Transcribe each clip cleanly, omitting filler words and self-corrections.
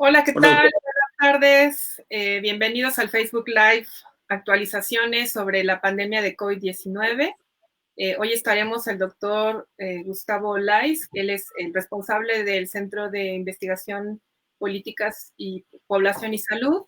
Hola, ¿qué Hola, tal? doctor. Buenas tardes. Bienvenidos al Facebook Live, actualizaciones sobre la pandemia de COVID-19. Hoy estaremos el doctor Gustavo Lais, él es el responsable del Centro de Investigación Políticas y Población y Salud.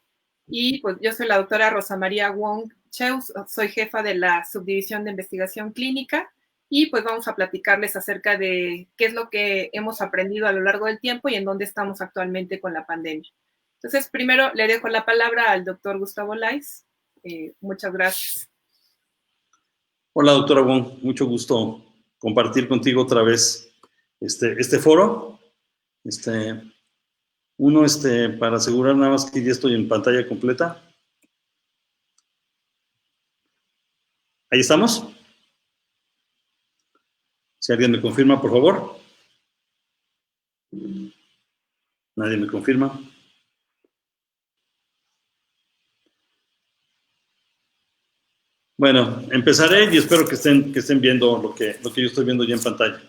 Y pues yo soy la doctora Rosa María Wong Cheus, soy jefa de la Subdivisión de Investigación Clínica. Y pues vamos a platicarles acerca de qué es lo que hemos aprendido a lo largo del tiempo y en dónde estamos actualmente con la pandemia. Entonces, primero le dejo la palabra al doctor Gustavo Lais. Muchas gracias. Hola, doctora Wong. Mucho gusto compartir contigo otra vez este foro. Para asegurar nada más que ya estoy en pantalla completa. ¿Ahí estamos? Si alguien me confirma, por favor. Nadie me confirma. Bueno, empezaré y espero que estén viendo lo que yo estoy viendo ya en pantalla.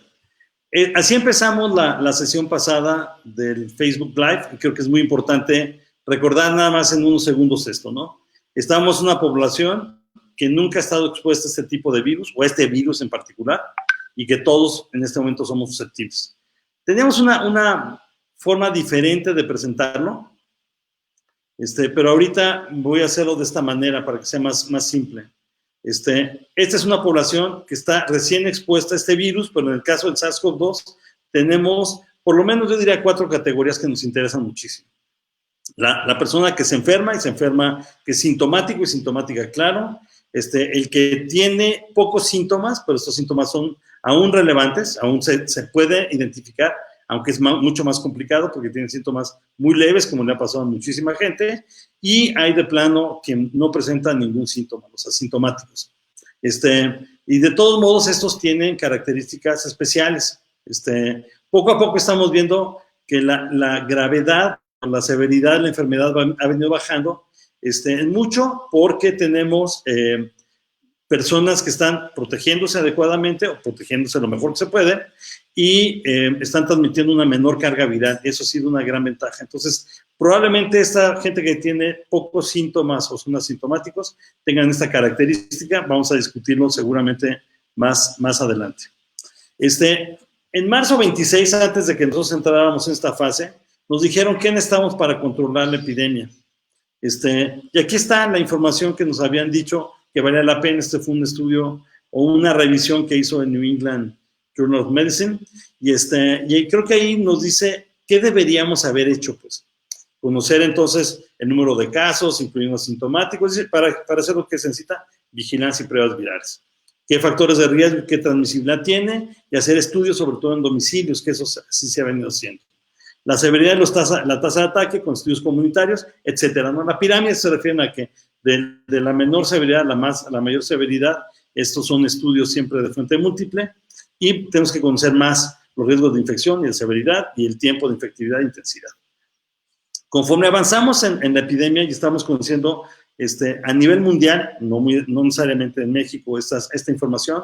Así empezamos la sesión pasada del Facebook Live, y creo que es muy importante recordar nada más en unos segundos esto, ¿no? Estamos en una población que nunca ha estado expuesta a este tipo de virus, o a este virus en particular, y que todos en este momento somos susceptibles. Teníamos una forma diferente de presentarlo, pero ahorita voy a hacerlo de esta manera para que sea más simple. Esta es una población que está recién expuesta a este virus, pero en el caso del SARS-CoV-2 tenemos, por lo menos yo diría, 4 categorías que nos interesan muchísimo. La persona que se enferma que es sintomático y sintomática, claro. El que tiene pocos síntomas, pero estos síntomas son aún relevantes, aún se puede identificar, aunque es mucho más complicado porque tienen síntomas muy leves, como le ha pasado a muchísima gente, y hay de plano quien no presenta ningún síntoma, los asintomáticos. Y de todos modos, estos tienen características especiales. Poco a poco estamos viendo que la gravedad, la severidad de la enfermedad ha venido bajando, en mucho porque tenemos personas que están protegiéndose adecuadamente o protegiéndose lo mejor que se puede y están transmitiendo una menor carga viral. Eso ha sido una gran ventaja. Entonces, probablemente esta gente que tiene pocos síntomas o son asintomáticos tengan esta característica. Vamos a discutirlo seguramente más adelante. En marzo 26, antes de que nosotros entráramos en esta fase, nos dijeron qué necesitamos para controlar la epidemia. Y aquí está la información que nos habían dicho que valía la pena. Este fue un estudio o una revisión que hizo en New England Journal of Medicine, y creo que ahí nos dice qué deberíamos haber hecho, pues. Conocer entonces el número de casos, incluyendo asintomáticos, para hacer lo que se necesita, vigilancia y pruebas virales. Qué factores de riesgo, qué transmisibilidad tiene, y hacer estudios sobre todo en domicilios, que eso sí se ha venido haciendo. La severidad de la tasa de ataque con estudios comunitarios, etcétera, ¿no? La pirámide se refiere a que de la menor severidad a la mayor severidad, estos son estudios siempre de fuente múltiple, y tenemos que conocer más los riesgos de infección y de severidad y el tiempo de infectividad e intensidad. Conforme avanzamos en la epidemia y estamos conociendo a nivel mundial, no necesariamente en México, esta información,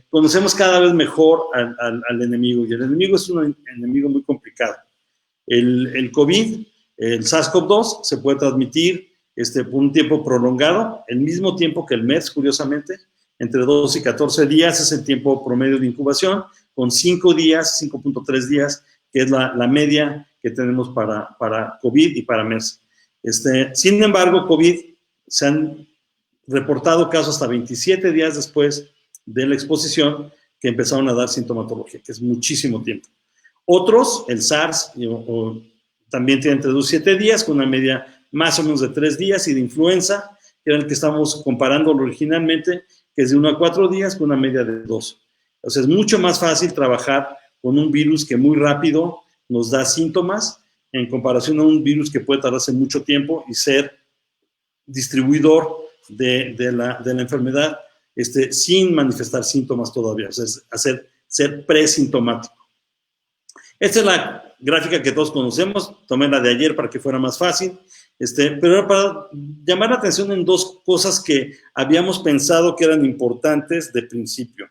conocemos cada vez mejor al enemigo, y el enemigo es un enemigo muy complicado. El COVID, el SARS-CoV-2, se puede transmitir por un tiempo prolongado, el mismo tiempo que el MERS, curiosamente, entre 2 y 14 días es el tiempo promedio de incubación, con 5 días, 5.3 días, que es la media que tenemos para COVID y para MERS. Sin embargo, COVID se han reportado casos hasta 27 días después de la exposición que empezaron a dar sintomatología, que es muchísimo tiempo. Otros, el SARS, también tiene entre 2 y 7 días, con una media más o menos de 3 días, y de influenza, que era el que estamos comparando originalmente, que es de 1 a 4 días, con una media de 2. O sea, es mucho más fácil trabajar con un virus que muy rápido nos da síntomas, en comparación a un virus que puede tardarse mucho tiempo y ser distribuidor de la enfermedad sin manifestar síntomas todavía, o sea, ser presintomático. Esta es la gráfica que todos conocemos, tomé la de ayer para que fuera más fácil, pero era para llamar la atención en 2 cosas que habíamos pensado que eran importantes de principio.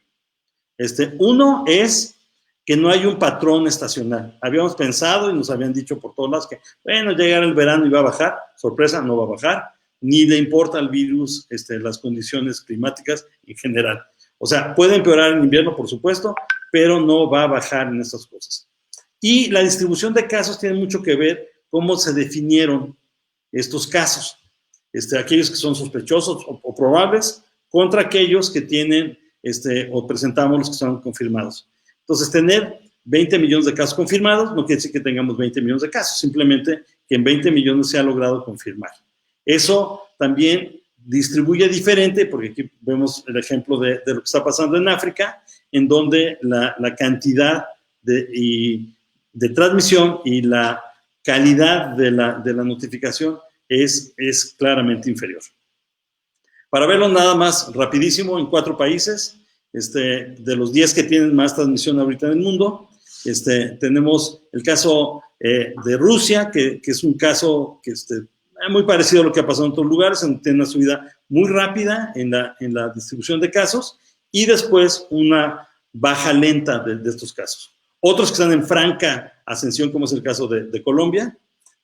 Uno es que no hay un patrón estacional. Habíamos pensado y nos habían dicho por todos lados que, bueno, llegará el verano y va a bajar. Sorpresa, no va a bajar. Ni le importa al virus las condiciones climáticas en general. O sea, puede empeorar en invierno, por supuesto, pero no va a bajar en estas cosas. Y la distribución de casos tiene mucho que ver cómo se definieron estos casos. Aquellos que son sospechosos o probables contra aquellos que tienen o presentamos los que son confirmados. Entonces, tener 20 millones de casos confirmados no quiere decir que tengamos 20 millones de casos, simplemente que en 20 millones se ha logrado confirmar. Eso también distribuye diferente, porque aquí vemos el ejemplo de lo que está pasando en África, en donde la cantidad de transmisión y la calidad de la notificación es claramente inferior. Para verlo nada más rapidísimo, en 4 países, de los 10 que tienen más transmisión ahorita en el mundo, tenemos el caso de Rusia, que es un caso que muy parecido a lo que ha pasado en otros lugares, tiene una subida muy rápida en la distribución de casos y después una baja lenta de estos casos. Otros que están en franca ascensión, como es el caso de Colombia,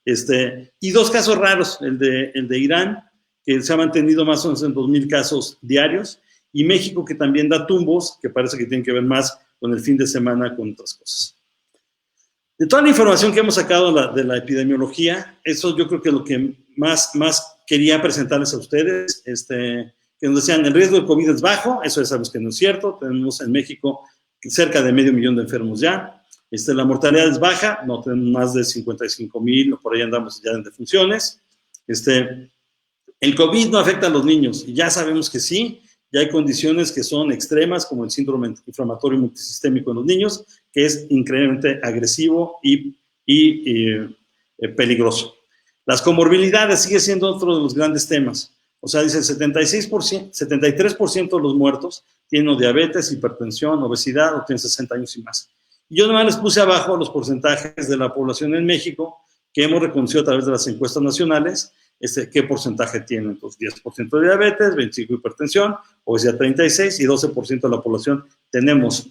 y 2 casos raros, el de Irán, que se ha mantenido más o menos en 2,000 casos diarios, y México, que también da tumbos, que parece que tienen que ver más con el fin de semana, con otras cosas. De toda la información que hemos sacado de la epidemiología, eso yo creo que es lo que más quería presentarles a ustedes, que nos decían, el riesgo de COVID es bajo, eso ya sabemos que no es cierto, tenemos en México cerca de 500,000 de enfermos ya, la mortalidad es baja, no tenemos más de 55,000, por ahí andamos ya en defunciones, el COVID no afecta a los niños, y ya sabemos que sí, ya hay condiciones que son extremas, como el síndrome inflamatorio multisistémico en los niños, que es increíblemente agresivo y peligroso. Las comorbilidades sigue siendo otro de los grandes temas. O sea, dice el 73% de los muertos tienen diabetes, hipertensión, obesidad o tienen 60 años y más. Y yo nomás les puse abajo los porcentajes de la población en México que hemos reconocido a través de las encuestas nacionales, qué porcentaje tienen. Entonces, 10% de diabetes, 25% de hipertensión, obesidad 36% y 12% de la población tenemos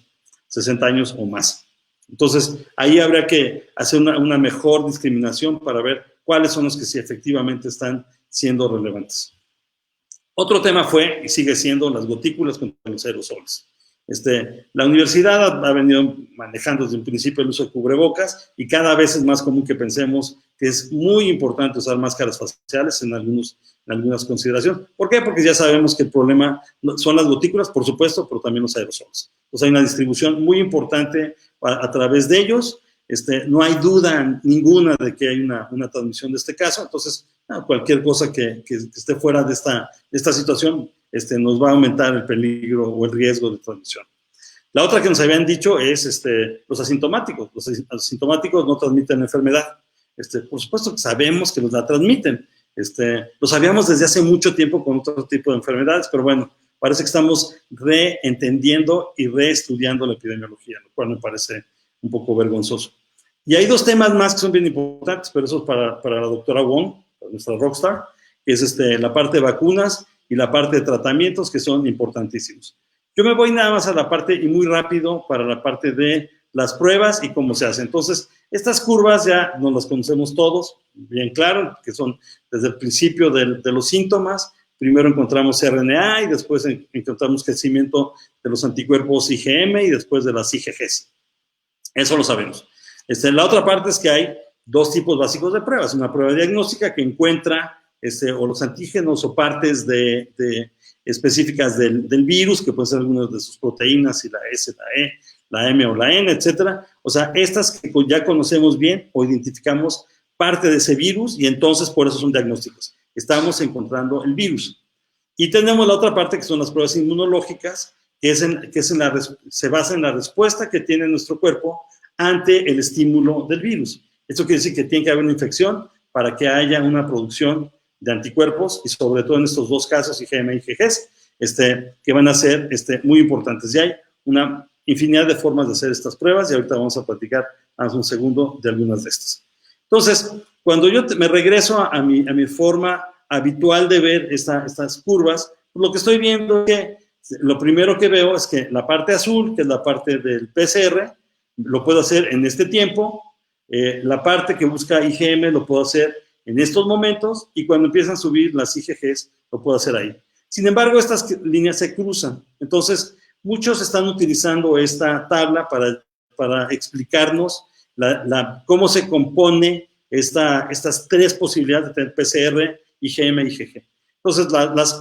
60 años o más. Entonces, ahí habría que hacer una mejor discriminación para ver cuáles son los que sí efectivamente están siendo relevantes. Otro tema fue y sigue siendo las gotículas contra los aerosoles. La universidad ha venido manejando desde un principio el uso de cubrebocas y cada vez es más común que pensemos que es muy importante usar máscaras faciales en algunas consideraciones. ¿Por qué? Porque ya sabemos que el problema son las gotículas, por supuesto, pero también los aerosoles. Entonces hay una distribución muy importante a través de ellos. No hay duda ninguna de que hay una transmisión de este caso. Entonces, cualquier cosa que esté fuera de esta situación nos va a aumentar el peligro o el riesgo de transmisión. La otra que nos habían dicho es los asintomáticos. Los asintomáticos no transmiten la enfermedad. Por supuesto que sabemos que los la transmiten. Lo sabíamos desde hace mucho tiempo con otro tipo de enfermedades, pero bueno, parece que estamos reentendiendo y reestudiando la epidemiología, lo cual me parece un poco vergonzoso. Y hay 2 temas más que son bien importantes, pero eso es para la doctora Wong, para nuestra rockstar, que es la parte de vacunas y la parte de tratamientos, que son importantísimos. Yo me voy nada más a la parte, y muy rápido, para la parte de las pruebas y cómo se hace. Entonces, estas curvas ya nos las conocemos todos, bien claro, que son desde el principio de los síntomas. Primero encontramos RNA y después encontramos crecimiento de los anticuerpos IgM y después de las IgGs. Eso lo sabemos. La otra parte es que hay 2 tipos básicos de pruebas. Una prueba diagnóstica que encuentra o los antígenos o partes específicas del virus, que pueden ser algunas de sus proteínas, y la S, la E, la M o la N, etcétera. O sea, estas que ya conocemos bien o identificamos parte de ese virus y entonces por eso son diagnósticos. Estamos encontrando el virus. Y tenemos la otra parte que son las pruebas inmunológicas, que se basa en la respuesta que tiene nuestro cuerpo ante el estímulo del virus. Esto quiere decir que tiene que haber una infección para que haya una producción de anticuerpos y sobre todo en estos 2 casos, IgM y IgGs, que van a ser muy importantes. Y hay una infinidad de formas de hacer estas pruebas y ahorita vamos a platicar hace un segundo de algunas de estas. Entonces, cuando yo me regreso a mi forma habitual de ver estas curvas, pues lo que estoy viendo es que lo primero que veo es que la parte azul, que es la parte del PCR, lo puedo hacer en este tiempo, la parte que busca IgM lo puedo hacer en estos momentos, y cuando empiezan a subir las IgGs, lo puedo hacer ahí. Sin embargo, estas líneas se cruzan. Entonces, muchos están utilizando esta tabla para explicarnos cómo se compone estas tres posibilidades de tener PCR, IgM y IgG. Entonces,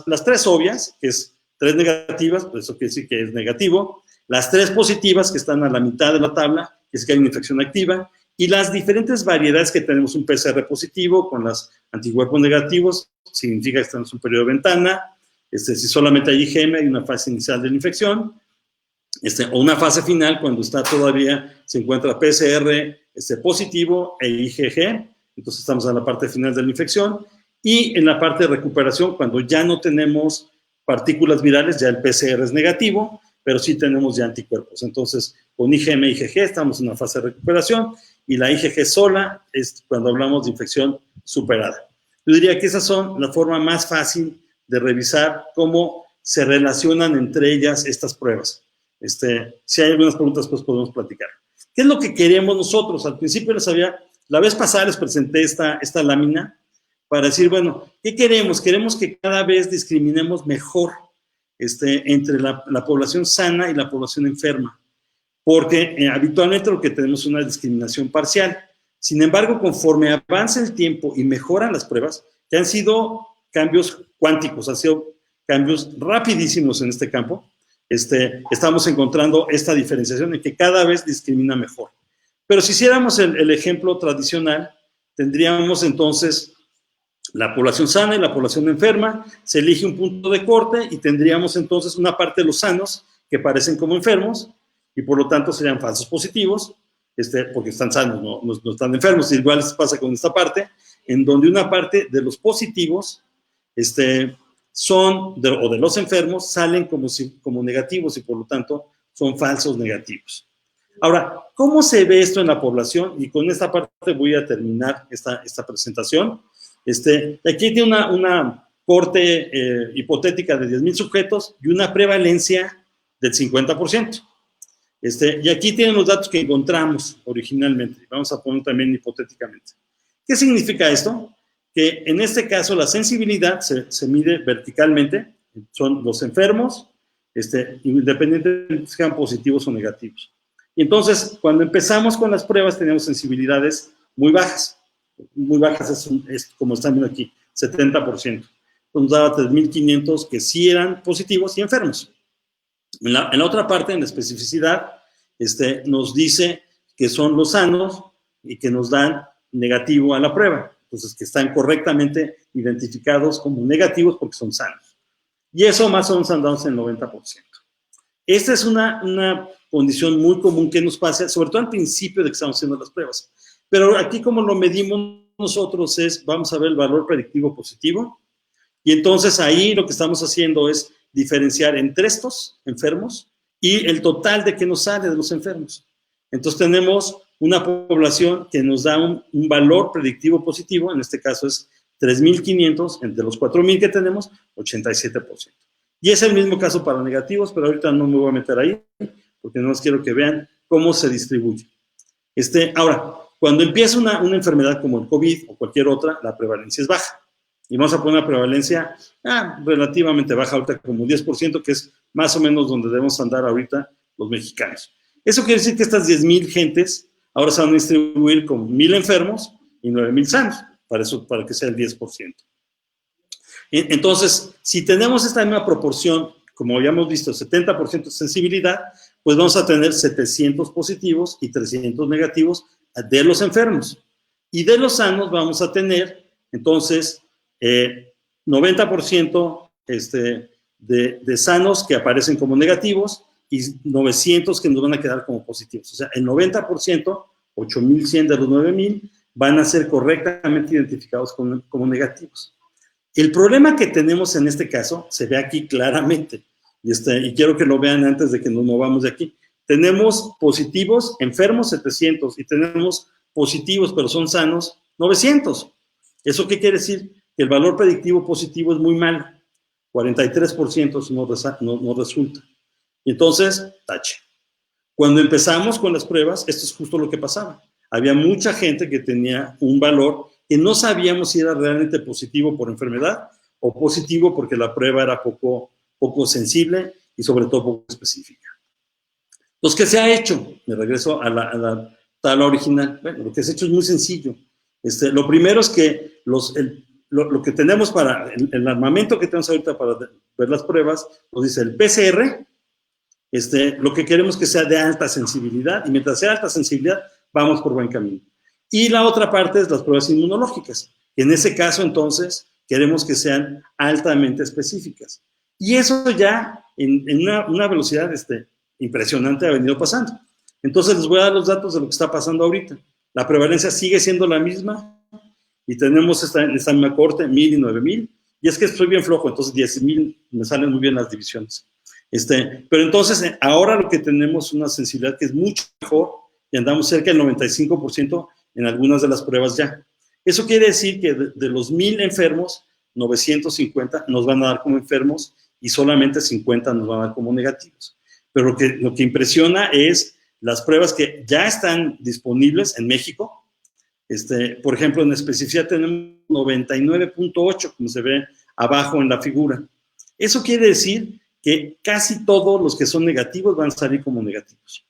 las tres obvias, que es tres negativas, pues eso quiere decir que es negativo, las tres positivas, que están a la mitad de la tabla, que es que hay una infección activa, y las diferentes variedades que tenemos. Un PCR positivo con los anticuerpos negativos, significa que estamos en un periodo de ventana. Si solamente hay IgM, hay una fase inicial de la infección, o una fase final cuando todavía se encuentra PCR positivo e IgG, entonces estamos en la parte final de la infección, y en la parte de recuperación, cuando ya no tenemos partículas virales, ya el PCR es negativo, pero sí tenemos ya anticuerpos. Entonces, con IgM e IgG estamos en una fase de recuperación, y la IgG sola es cuando hablamos de infección superada. Yo diría que esas son la forma más fácil de revisar cómo se relacionan entre ellas estas pruebas. Si hay algunas preguntas, pues podemos platicar. ¿Qué es lo que queremos nosotros? Al principio la vez pasada les presenté esta lámina para decir, bueno, ¿qué queremos? Queremos que cada vez discriminemos mejor entre la población sana y la población enferma, porque habitualmente lo que tenemos es una discriminación parcial. Sin embargo, conforme avanza el tiempo y mejoran las pruebas, que han sido cambios cuánticos, han sido cambios rapidísimos en este campo, estamos encontrando esta diferenciación en que cada vez discrimina mejor. Pero si hiciéramos el ejemplo tradicional, tendríamos entonces la población sana y la población enferma, se elige un punto de corte y tendríamos entonces una parte de los sanos que parecen como enfermos y por lo tanto serían falsos positivos, porque están sanos, no están enfermos. Igual pasa con esta parte, en donde una parte de los positivos o de los enfermos salen como negativos y por lo tanto son falsos negativos. Ahora, ¿cómo se ve esto en la población? Y con esta parte voy a terminar esta presentación. Aquí tiene una corte hipotética de 10,000 sujetos y una prevalencia del 50%. Y aquí tienen los datos que encontramos originalmente. Vamos a poner también hipotéticamente. ¿Qué significa esto? Que en este caso la sensibilidad se mide verticalmente, son los enfermos, independientemente de si sean positivos o negativos. Y entonces, cuando empezamos con las pruebas, teníamos sensibilidades muy bajas. Muy bajas es como están viendo aquí, 70%. Nos daba 3,500 que sí eran positivos y enfermos. En la otra parte, en la especificidad, nos dice que son los sanos y que nos dan negativo a la prueba. Entonces, que están correctamente identificados como negativos porque son sanos. Y eso más o menos andamos en el 90%. Esta es una condición muy común que nos pasa, sobre todo al principio de que estamos haciendo las pruebas. Pero aquí como lo medimos nosotros vamos a ver el valor predictivo positivo, y entonces ahí lo que estamos haciendo es diferenciar entre estos enfermos y el total de que nos sale de los enfermos. Entonces tenemos una población que nos da un valor predictivo positivo, en este caso es 3,500, entre los 4,000 que tenemos, 87%. Y es el mismo caso para negativos, pero ahorita no me voy a meter ahí, porque no les quiero que vean cómo se distribuye. Ahora, cuando empieza una enfermedad como el COVID o cualquier otra, la prevalencia es baja. Y vamos a poner una prevalencia relativamente baja, ahorita como 10%, que es más o menos donde debemos andar ahorita los mexicanos. Eso quiere decir que estas 10,000 gentes ahora se van a distribuir con 1,000 enfermos y 9,000 sanos, para que sea el 10%. Entonces, si tenemos esta misma proporción, como habíamos visto, 70% de sensibilidad, pues vamos a tener 700 positivos y 300 negativos de los enfermos. Y de los sanos vamos a tener, entonces, 90% de sanos que aparecen como negativos y 900 que nos van a quedar como positivos. O sea, el 90%, 8,100 de los 9,000, van a ser correctamente identificados como negativos. El problema que tenemos en este caso se ve aquí claramente, y quiero que lo vean antes de que nos movamos de aquí. Tenemos positivos, enfermos 700, y tenemos positivos, pero son sanos, 900. ¿Eso qué quiere decir? Que el valor predictivo positivo es muy malo, 43% no resulta. Y entonces, tache. Cuando empezamos con las pruebas, esto es justo lo que pasaba. Había mucha gente que tenía un valor que no sabíamos si era realmente positivo por enfermedad o positivo porque la prueba era poco sensible y sobre todo poco específica. Entonces, ¿qué se ha hecho? Me regreso a la tabla original. Bueno, lo que se ha hecho es muy sencillo. Lo primero es que lo que tenemos para el armamento que tenemos ahorita para ver las pruebas, nos dice el PCR, lo que queremos que sea de alta sensibilidad, y mientras sea alta sensibilidad, vamos por buen camino. Y la otra parte es las pruebas inmunológicas, que en ese caso, entonces, queremos que sean altamente específicas. Y eso ya, en una velocidad impresionante, ha venido pasando. Entonces, les voy a dar los datos de lo que está pasando ahorita. La prevalencia sigue siendo la misma, y tenemos esta misma corte, 1,000 y 9,000, y es que estoy bien flojo, entonces 10,000 me salen muy bien las divisiones. Pero entonces, ahora lo que tenemos es una sensibilidad que es mucho mejor, y andamos cerca del 95% en algunas de las pruebas ya. Eso quiere decir que de los 1,000 enfermos, 950 nos van a dar como enfermos y solamente 50 nos van a dar como negativos. Pero lo que impresiona es las pruebas que ya están disponibles en México. Por ejemplo, en especificidad tenemos 99.8, como se ve abajo en la figura. Eso quiere decir que casi todos los que son negativos van a salir como negativos.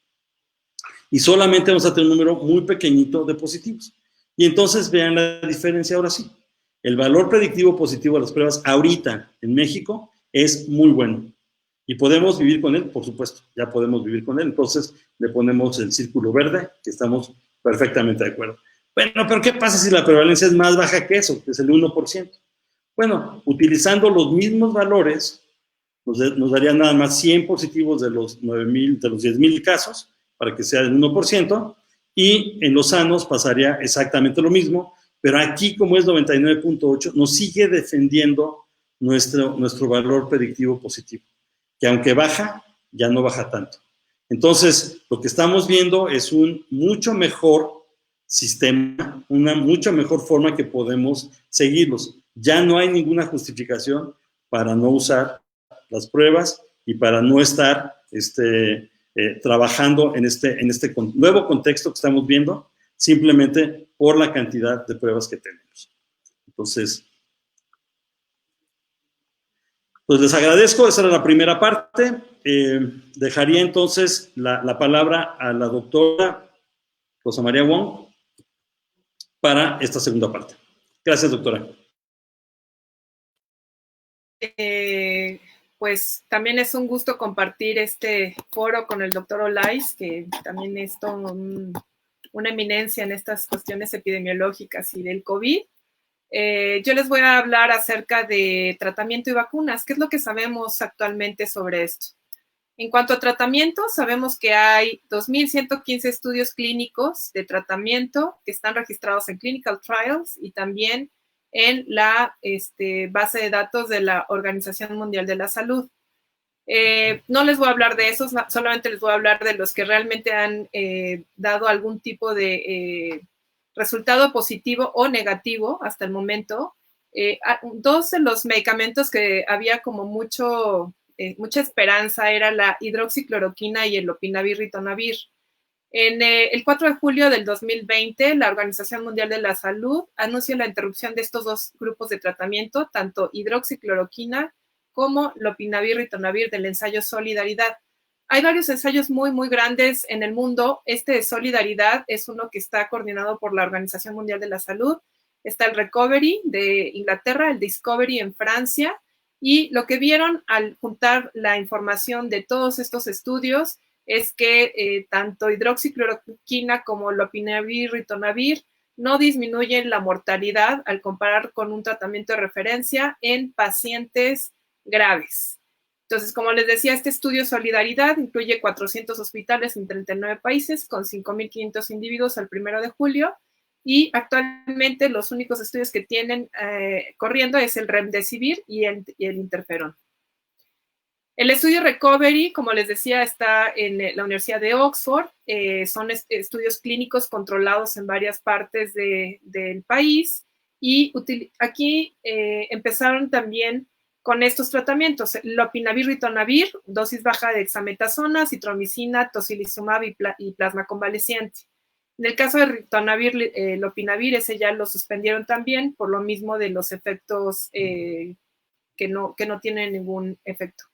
Y solamente vamos a tener un número muy pequeñito de positivos. Y entonces vean la diferencia ahora sí. El valor predictivo positivo de las pruebas ahorita en México es muy bueno. Y podemos vivir con él, por supuesto, ya podemos vivir con él. Entonces le ponemos el círculo verde, que estamos perfectamente de acuerdo. Bueno, pero ¿qué pasa si la prevalencia es más baja que eso, que es el 1%? Bueno, utilizando los mismos valores, nos darían nada más 100 positivos de los 9,000, de los 10,000 casos, para que sea del 1%, y en los sanos pasaría exactamente lo mismo, pero aquí, como es 99.8, nos sigue defendiendo nuestro valor predictivo positivo, que aunque baja, ya no baja tanto. Entonces, lo que estamos viendo es un mucho mejor sistema, una mucha mejor forma que podemos seguirlos. Ya no hay ninguna justificación para no usar las pruebas y para no estar trabajando en este nuevo contexto que estamos viendo, simplemente por la cantidad de pruebas que tenemos. Entonces, pues les agradezco, esa era la primera parte. Dejaría entonces la palabra a la doctora Rosa María Wong para esta segunda parte. Gracias, doctora. Pues también es un gusto compartir este foro con el doctor Olais, que también es todo una eminencia en estas cuestiones epidemiológicas y del COVID. Yo les voy a hablar acerca de tratamiento y vacunas. ¿Qué es lo que sabemos actualmente sobre esto? En cuanto a tratamiento, sabemos que hay 2,115 estudios clínicos de tratamiento que están registrados en Clinical Trials y también en la base de datos de la Organización Mundial de la Salud. No les voy a hablar de esos, solamente les voy a hablar de los que realmente han dado algún tipo de resultado positivo o negativo hasta el momento. Dos de los medicamentos que había como mucha esperanza era la hidroxicloroquina y el lopinavir-ritonavir. En el 4 de julio del 2020, la Organización Mundial de la Salud anunció la interrupción de estos dos grupos de tratamiento, tanto hidroxicloroquina como lopinavir-ritonavir del ensayo Solidaridad. Hay varios ensayos muy, muy grandes en el mundo. Este de Solidaridad es uno que está coordinado por la Organización Mundial de la Salud. Está el Recovery de Inglaterra, el Discovery en Francia, y lo que vieron al juntar la información de todos estos estudios es que tanto hidroxicloroquina como lopinavir-ritonavir no disminuyen la mortalidad al comparar con un tratamiento de referencia en pacientes graves. Entonces, como les decía, este estudio Solidaridad incluye 400 hospitales en 39 países con 5,500 individuos al 1 de julio y actualmente los únicos estudios que tienen corriendo es el Remdesivir y el interferón. El estudio Recovery, como les decía, está en la Universidad de Oxford. Son estudios clínicos controlados en varias partes del país y aquí empezaron también con estos tratamientos: lopinavir, ritonavir, dosis baja de dexametasona, citromicina, tocilizumab y plasma convaleciente. En el caso de ritonavir, lopinavir, ese ya lo suspendieron también por lo mismo de los efectos que no tienen ningún efecto.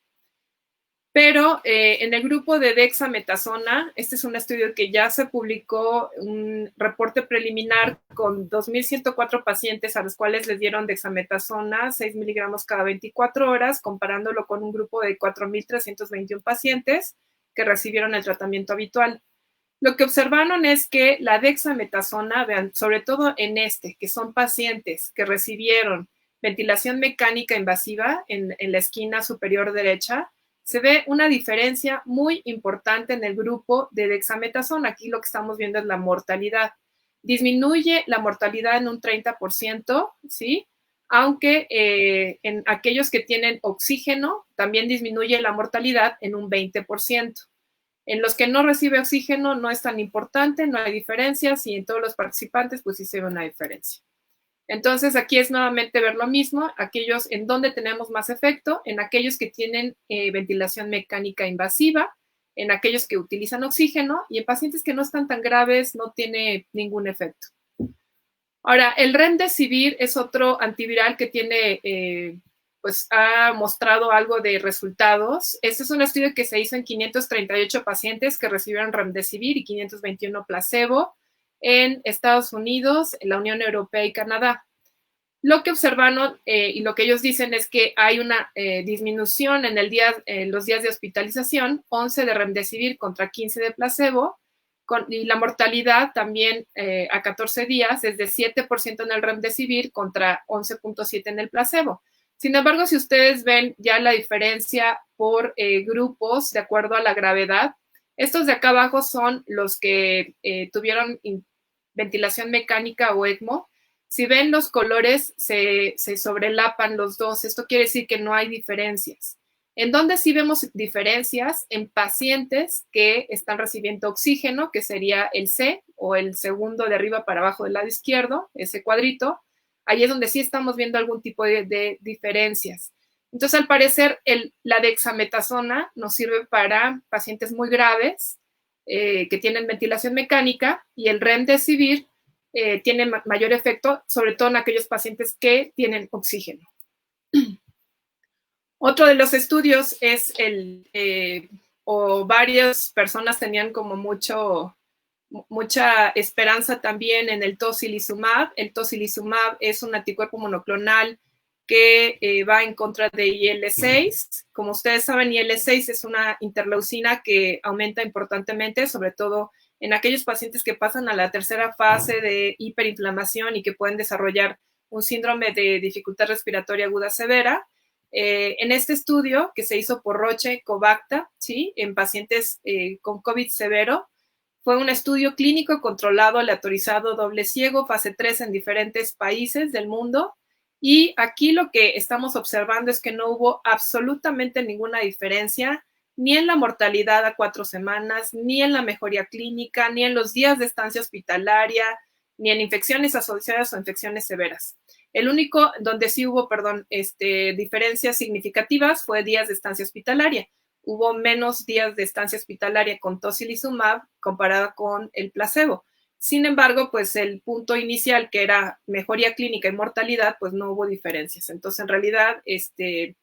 Pero en el grupo de dexametasona, este es un estudio que ya se publicó, un reporte preliminar con 2.104 pacientes a los cuales les dieron dexametasona 6 miligramos cada 24 horas, comparándolo con un grupo de 4.321 pacientes que recibieron el tratamiento habitual. Lo que observaron es que la dexametasona, vean, sobre todo en que son pacientes que recibieron ventilación mecánica invasiva en la esquina superior derecha, se ve una diferencia muy importante en el grupo de dexametasona. Aquí lo que estamos viendo es la mortalidad. Disminuye la mortalidad en un 30%, ¿sí? Aunque en aquellos que tienen oxígeno también disminuye la mortalidad en un 20%. En los que no recibe oxígeno no es tan importante, no hay diferencias, y en todos los participantes pues sí se ve una diferencia. Entonces, aquí es nuevamente ver lo mismo, aquellos en donde tenemos más efecto, en aquellos que tienen ventilación mecánica invasiva, en aquellos que utilizan oxígeno, y en pacientes que no están tan graves no tiene ningún efecto. Ahora, el remdesivir es otro antiviral que tiene, pues ha mostrado algo de resultados. Este es un estudio que se hizo en 538 pacientes que recibieron remdesivir y 521 placebo, en Estados Unidos, en la Unión Europea y Canadá. Lo que observaron y lo que ellos dicen es que hay una disminución en los días de hospitalización, 11 de remdesivir contra 15 de placebo, y la mortalidad también a 14 días es de 7% en el remdesivir contra 11.7 en el placebo. Sin embargo, si ustedes ven ya la diferencia por grupos de acuerdo a la gravedad, estos de acá abajo son los que tuvieron ventilación mecánica o ECMO. Si ven los colores, se sobrelapan los dos. Esto quiere decir que no hay diferencias. ¿En dónde sí vemos diferencias? En pacientes que están recibiendo oxígeno, que sería el C o el segundo de arriba para abajo del lado izquierdo, ese cuadrito. Ahí es donde sí estamos viendo algún tipo de diferencias. Entonces, al parecer, la dexametasona nos sirve para pacientes muy graves que tienen ventilación mecánica, y el remdesivir tiene mayor efecto, sobre todo en aquellos pacientes que tienen oxígeno. Otro de los estudios es o varias personas tenían como mucha esperanza también en el tocilizumab. El tocilizumab es un anticuerpo monoclonal que va en contra de IL-6. Como ustedes saben, IL-6 es una interleucina que aumenta importantemente, sobre todo en aquellos pacientes que pasan a la tercera fase de hiperinflamación y que pueden desarrollar un síndrome de dificultad respiratoria aguda severa. En este estudio que se hizo por Roche Covacta, ¿sí?, en pacientes con COVID severo, fue un estudio clínico controlado, aleatorizado, doble ciego, fase 3 en diferentes países del mundo. Y aquí lo que estamos observando es que no hubo absolutamente ninguna diferencia, ni en la mortalidad a 4 semanas, ni en la mejoría clínica, ni en los días de estancia hospitalaria, ni en infecciones asociadas o infecciones severas. El único donde sí hubo, diferencias significativas fue días de estancia hospitalaria. Hubo menos días de estancia hospitalaria con tocilizumab comparada con el placebo. Sin embargo, pues el punto inicial, que era mejoría clínica y mortalidad, pues no hubo diferencias. Entonces, en realidad,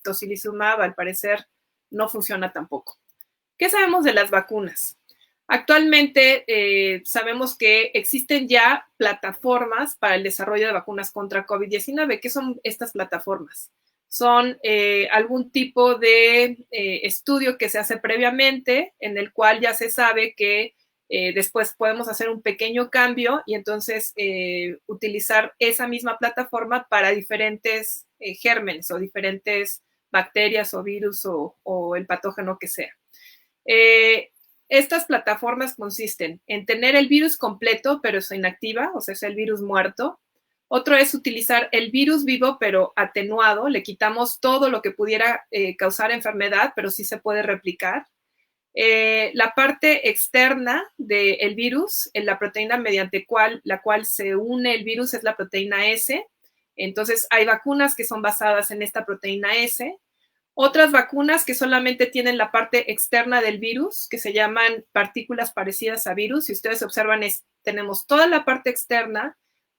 tocilizumab, al parecer, no funciona tampoco. ¿Qué sabemos de las vacunas? Actualmente sabemos que existen ya plataformas para el desarrollo de vacunas contra COVID-19. ¿Qué son estas plataformas? Son algún tipo de estudio que se hace previamente, en el cual ya se sabe que después podemos hacer un pequeño cambio y entonces utilizar esa misma plataforma para diferentes gérmenes o diferentes bacterias o virus o el patógeno que sea. Estas plataformas consisten en tener el virus completo, pero es inactiva, o sea, es el virus muerto. Otro es utilizar el virus vivo, pero atenuado. Le quitamos todo lo que pudiera causar enfermedad, pero sí se puede replicar. La parte externa del virus, la proteína mediante la cual se une el virus, es la proteína S. Entonces, hay vacunas que son basadas en esta proteína S, otras vacunas que solamente tienen la parte externa del virus, que se llaman partículas parecidas a virus. Si ustedes observan, tenemos toda la parte externa,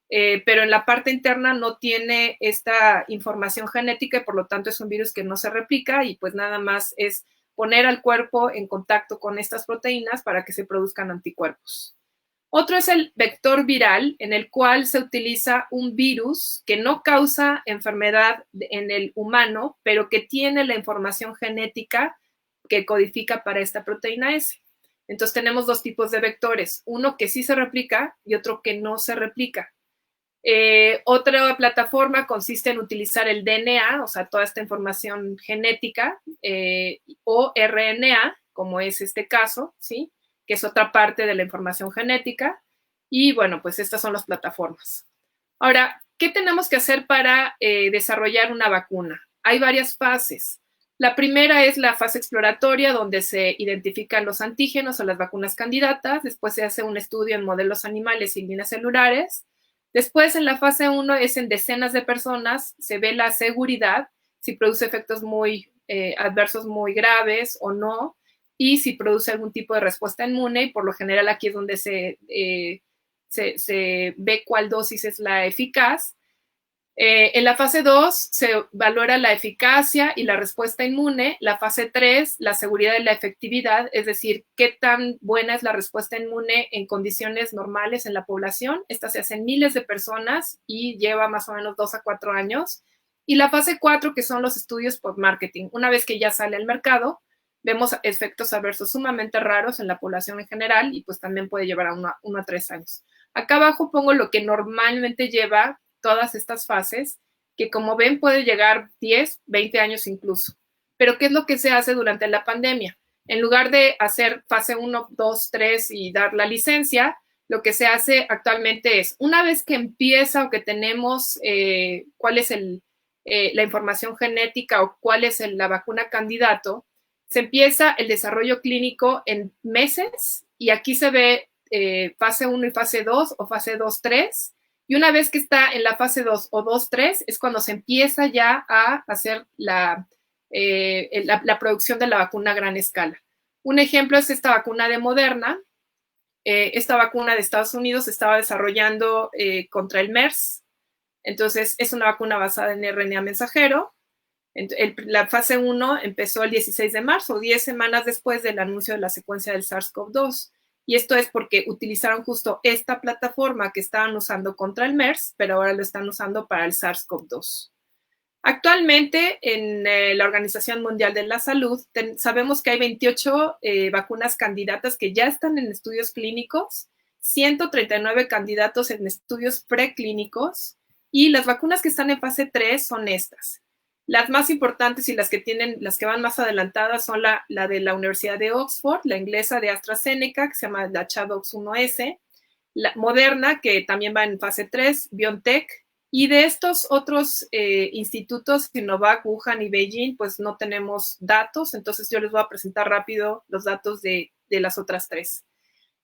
pero en la parte interna no tiene esta información genética y por lo tanto es un virus que no se replica y pues nada más es poner al cuerpo en contacto con estas proteínas para que se produzcan anticuerpos. Otro es el vector viral, en el cual se utiliza un virus que no causa enfermedad en el humano, pero que tiene la información genética que codifica para esta proteína S. Entonces tenemos dos tipos de vectores, uno que sí se replica y otro que no se replica. Otra plataforma consiste en utilizar el DNA, o sea, toda esta información genética, o RNA, como es este caso, ¿sí? Que es otra parte de la información genética. Y bueno, pues estas son las plataformas. Ahora, ¿qué tenemos que hacer para desarrollar una vacuna? Hay varias fases. La primera es la fase exploratoria, donde se identifican los antígenos o las vacunas candidatas. Después se hace un estudio en modelos animales y líneas celulares. Después, en la fase 1, es en decenas de personas, se ve la seguridad, si produce efectos muy adversos muy graves o no, y si produce algún tipo de respuesta inmune, y por lo general aquí es donde se ve cuál dosis es la eficaz. En la fase 2 se valora la eficacia y la respuesta inmune. La fase 3, la seguridad y la efectividad, es decir, qué tan buena es la respuesta inmune en condiciones normales en la población. Esta se hace en miles de personas y lleva más o menos 2 a 4 años. Y la fase 4, que son los estudios por marketing. Una vez que ya sale al mercado, vemos efectos adversos sumamente raros en la población en general y pues también puede llevar a 1 a 3 años. Acá abajo pongo lo que normalmente lleva todas estas fases, que como ven puede llegar 10, 20 años incluso. Pero ¿qué es lo que se hace durante la pandemia? En lugar de hacer fase 1, 2, 3 y dar la licencia, lo que se hace actualmente es, una vez que empieza o que tenemos cuál es la información genética o cuál es la vacuna candidato, se empieza el desarrollo clínico en meses y aquí se ve fase 1 y fase 2 o fase 2, 3. Y una vez que está en la fase 2 o 2, 3, es cuando se empieza ya a hacer la producción de la vacuna a gran escala. Un ejemplo es esta vacuna de Moderna. Esta vacuna de Estados Unidos se estaba desarrollando contra el MERS. Entonces, es una vacuna basada en RNA mensajero. La fase 1 empezó el 16 de marzo, 10 semanas después del anuncio de la secuencia del SARS-CoV-2. Y esto es porque utilizaron justo esta plataforma que estaban usando contra el MERS, pero ahora lo están usando para el SARS-CoV-2. Actualmente, en la Organización Mundial de la Salud, sabemos que hay 28 vacunas candidatas que ya están en estudios clínicos, 139 candidatos en estudios preclínicos, y las vacunas que están en fase 3 son estas. Las más importantes y las que van más adelantadas son la de la Universidad de Oxford, la inglesa de AstraZeneca, que se llama la ChAdOx 1S, la Moderna, que también va en fase 3, BioNTech, y de estos otros institutos, Sinovac, Wuhan y Beijing, pues no tenemos datos, entonces yo les voy a presentar rápido los datos de las otras 3.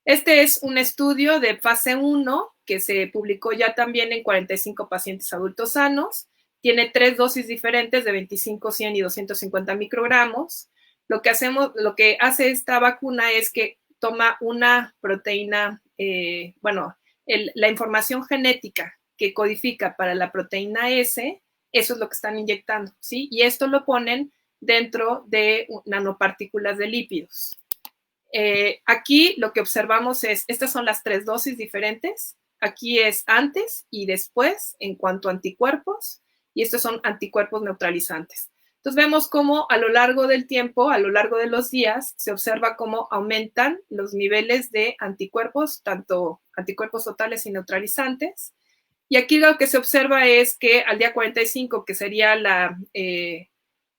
Este es un estudio de fase 1 que se publicó ya también en 45 pacientes adultos sanos. Tiene 3 dosis diferentes de 25, 100 y 250 microgramos. Lo que hace esta vacuna es que toma una proteína, la información genética que codifica para la proteína S, eso es lo que están inyectando, ¿sí? Y esto lo ponen dentro de nanopartículas de lípidos. Aquí lo que observamos es, estas son las 3 dosis diferentes. Aquí es antes y después en cuanto a anticuerpos, y estos son anticuerpos neutralizantes. Entonces vemos cómo a lo largo del tiempo, a lo largo de los días, se observa cómo aumentan los niveles de anticuerpos, tanto anticuerpos totales y neutralizantes. Y aquí lo que se observa es que al día 45, que sería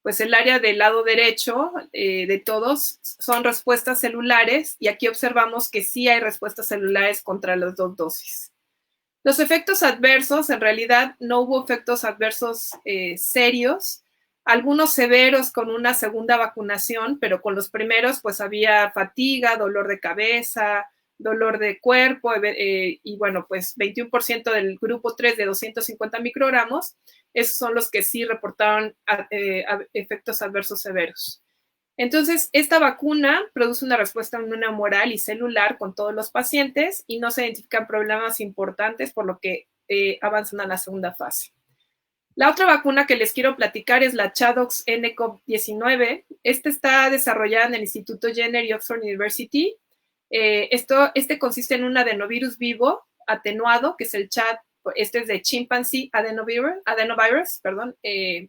pues el área del lado derecho de todos, son respuestas celulares, y aquí observamos que sí hay respuestas celulares contra las 2 dosis. Los efectos adversos, en realidad no hubo efectos adversos serios, algunos severos con una segunda vacunación, pero con los primeros pues había fatiga, dolor de cabeza, dolor de cuerpo, y bueno, pues 21% del grupo 3 de 250 microgramos, esos son los que sí reportaron efectos adversos severos. Entonces, esta vacuna produce una respuesta inmunohumoral y celular con todos los pacientes y no se identifican problemas importantes, por lo que avanzan a la segunda fase. La otra vacuna que les quiero platicar es la ChAdOx-nCoV-19. Esta está desarrollada en el Instituto Jenner y Oxford University. Este consiste en un adenovirus vivo atenuado, que es el ChAd, este es de Chimpanzee adenovirus,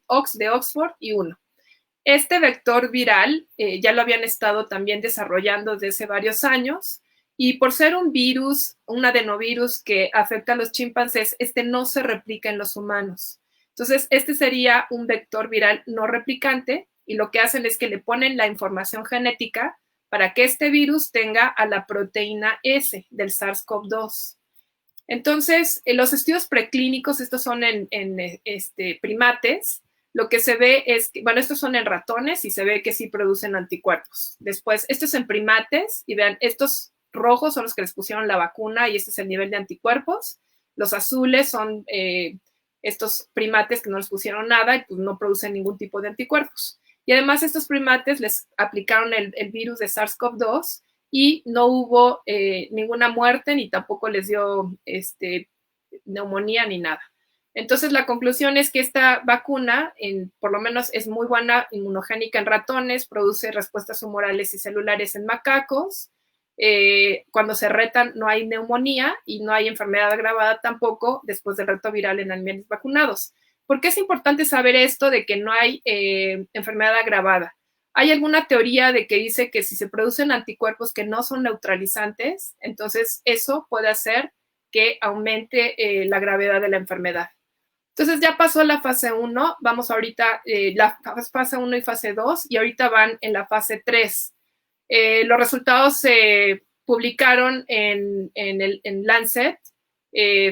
Ox de Oxford y 1. Este vector viral ya lo habían estado también desarrollando desde hace varios años, y por ser un virus, un adenovirus que afecta a los chimpancés, este no se replica en los humanos. Entonces, este sería un vector viral no replicante, y lo que hacen es que le ponen la información genética para que este virus tenga a la proteína S del SARS-CoV-2. Entonces, los estudios preclínicos, estos son en primates, lo que se ve es que, bueno, estos son en ratones y se ve que sí producen anticuerpos. Después, esto es en primates y vean, estos rojos son los que les pusieron la vacuna y este es el nivel de anticuerpos. Los azules son estos primates que no les pusieron nada y pues no producen ningún tipo de anticuerpos. Y además estos primates les aplicaron el virus de SARS-CoV-2 y no hubo ninguna muerte ni tampoco les dio neumonía ni nada. Entonces, la conclusión es que esta vacuna, por lo menos, es muy buena, inmunogénica en ratones, produce respuestas humorales y celulares en macacos. Cuando se retan no hay neumonía y no hay enfermedad agravada tampoco después del reto viral en animales vacunados. ¿Por qué es importante saber esto de que no hay enfermedad agravada? Hay alguna teoría de que dice que si se producen anticuerpos que no son neutralizantes, entonces eso puede hacer que aumente la gravedad de la enfermedad. Entonces ya pasó la fase 1, vamos ahorita, la fase 1 y fase 2, y ahorita van en la fase 3. Los resultados se publicaron en Lancet,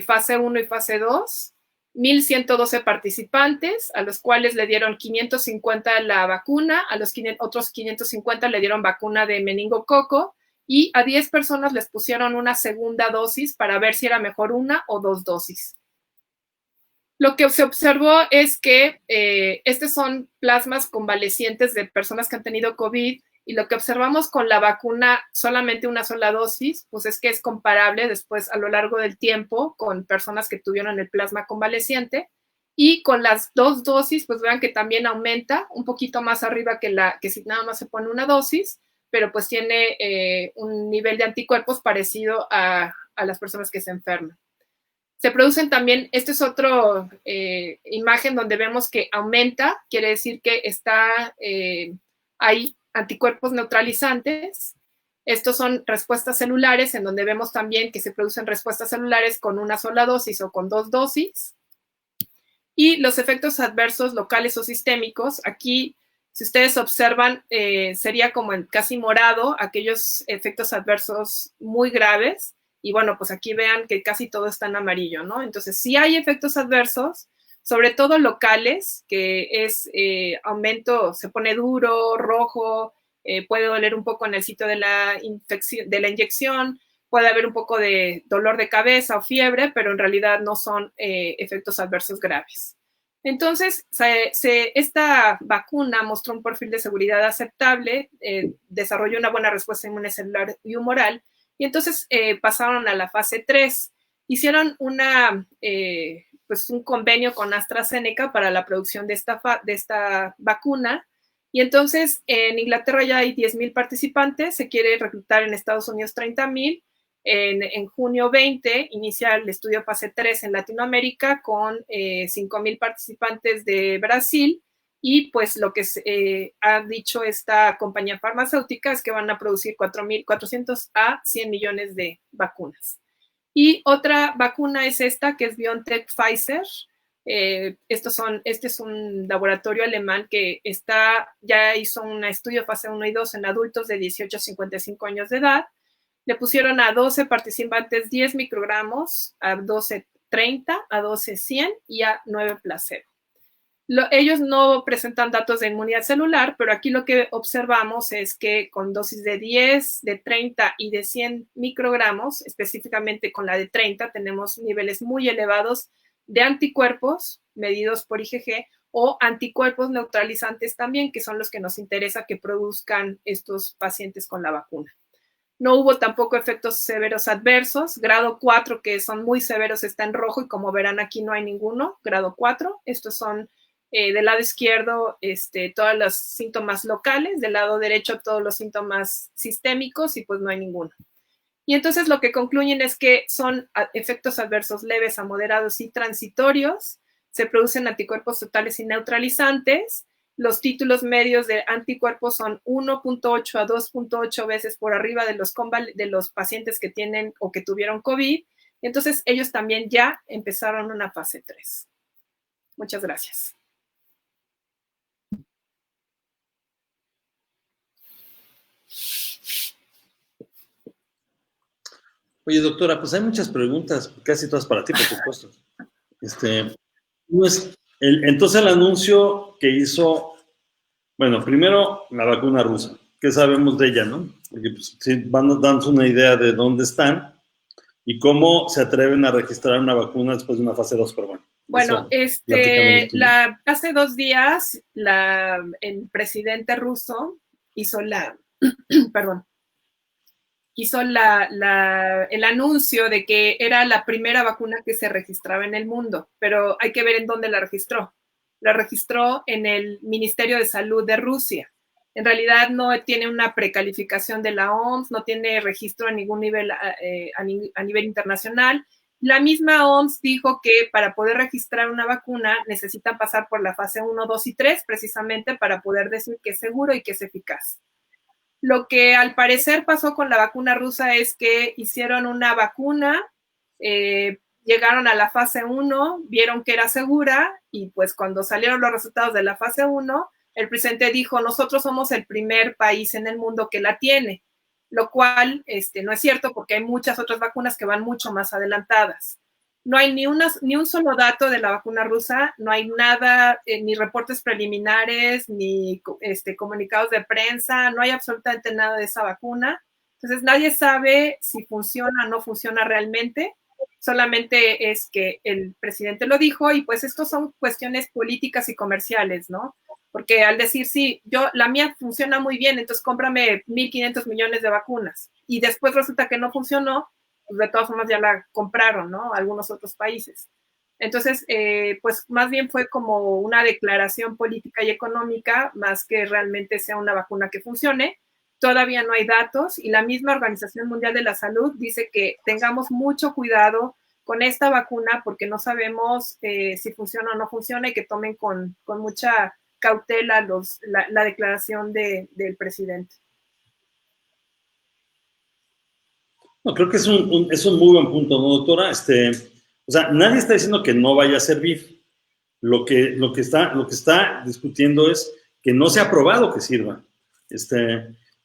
fase 1 y fase 2, 1,112 participantes, a los cuales le dieron 550 la vacuna, a los otros 550 le dieron vacuna de meningococo, y a 10 personas les pusieron una segunda dosis para ver si era mejor una o dos dosis. Lo que se observó es que estos son plasmas convalecientes de personas que han tenido COVID, y lo que observamos con la vacuna solamente una sola dosis, pues es que es comparable después a lo largo del tiempo con personas que tuvieron el plasma convaleciente, y con las dos dosis, pues vean que también aumenta un poquito más arriba que si nada más se pone una dosis, pero pues tiene un nivel de anticuerpos parecido a las personas que se enferman. Se producen también, esta es otra imagen donde vemos que aumenta, quiere decir que hay anticuerpos neutralizantes. Estos son respuestas celulares, en donde vemos también que se producen respuestas celulares con una sola dosis o con dos dosis. Y los efectos adversos locales o sistémicos, aquí, si ustedes observan, sería como en casi morado, aquellos efectos adversos muy graves. Y bueno, pues aquí vean que casi todo está en amarillo, ¿no? Entonces, sí hay efectos adversos, sobre todo locales, que es aumento, se pone duro, rojo, puede doler un poco en el sitio de la inyección, puede haber un poco de dolor de cabeza o fiebre, pero en realidad no son efectos adversos graves. Entonces, esta vacuna mostró un perfil de seguridad aceptable, desarrolló una buena respuesta inmunecelular y humoral, y entonces pasaron a la fase 3. Hicieron pues un convenio con AstraZeneca para la producción de esta vacuna, y entonces en Inglaterra ya hay 10,000 participantes, se quiere reclutar en Estados Unidos 30,000. En junio 20 inicia el estudio fase 3 en Latinoamérica con 5,000 participantes de Brasil, y pues lo que ha dicho esta compañía farmacéutica es que van a producir 400 a 100 millones de vacunas. Y otra vacuna es esta, que es BioNTech Pfizer. Este es un laboratorio alemán que ya hizo un estudio fase 1 y 2 en adultos de 18 a 55 años de edad. Le pusieron a 12 participantes 10 microgramos, a 12 30, a 12 100 y a 9 placebo. Ellos no presentan datos de inmunidad celular, pero aquí lo que observamos es que con dosis de 10, de 30 y de 100 microgramos, específicamente con la de 30, tenemos niveles muy elevados de anticuerpos medidos por IgG o anticuerpos neutralizantes también, que son los que nos interesa que produzcan estos pacientes con la vacuna. No hubo tampoco efectos severos adversos. Grado 4, que son muy severos, está en rojo y como verán aquí no hay ninguno. Grado 4, estos son del lado izquierdo todos los síntomas locales, del lado derecho todos los síntomas sistémicos y pues no hay ninguno. Y entonces lo que concluyen es que son efectos adversos leves a moderados y transitorios, se producen anticuerpos totales y neutralizantes. Los títulos medios de anticuerpos son 1.8 a 2.8 veces por arriba de los pacientes que tienen o que tuvieron COVID. Entonces, ellos también ya empezaron una fase 3. Muchas gracias. Oye, doctora, pues hay muchas preguntas, casi todas para ti, por supuesto. Entonces el anuncio que hizo, bueno, primero la vacuna rusa, ¿qué sabemos de ella, no? Porque pues, sí, van a darnos una idea de dónde están y cómo se atreven a registrar una vacuna después de una fase 2, pero bueno. Bueno, hace 2 días el presidente ruso hizo el anuncio de que era la primera vacuna que se registraba en el mundo, pero hay que ver en dónde la registró. La registró en el Ministerio de Salud de Rusia. En realidad no tiene una precalificación de la OMS, no tiene registro a ningún nivel a nivel internacional. La misma OMS dijo que para poder registrar una vacuna necesitan pasar por la fase 1, 2 y 3 precisamente para poder decir que es seguro y que es eficaz. Lo que al parecer pasó con la vacuna rusa es que hicieron una vacuna, llegaron a la fase 1, vieron que era segura y pues cuando salieron los resultados de la fase 1, el presidente dijo, nosotros somos el primer país en el mundo que la tiene, lo cual no es cierto porque hay muchas otras vacunas que van mucho más adelantadas. No hay ni un solo dato de la vacuna rusa, no hay nada, ni reportes preliminares, ni comunicados de prensa, no hay absolutamente nada de esa vacuna. Entonces nadie sabe si funciona o no funciona realmente, solamente es que el presidente lo dijo y pues estos son cuestiones políticas y comerciales, ¿no? Porque al decir, sí, la mía funciona muy bien, entonces cómprame 1.500 millones de vacunas y después resulta que no funcionó, pues de todas formas ya la compraron, ¿no? Algunos otros países. Entonces, pues más bien fue como una declaración política y económica, más que realmente sea una vacuna que funcione. Todavía no hay datos y la misma Organización Mundial de la Salud dice que tengamos mucho cuidado con esta vacuna porque no sabemos si funciona o no funciona y que tomen con mucha cautela la declaración del presidente. No, creo que es un muy buen punto, ¿no, doctora? O sea, nadie está diciendo que no vaya a servir. Lo que está discutiendo es que no se ha probado que sirva.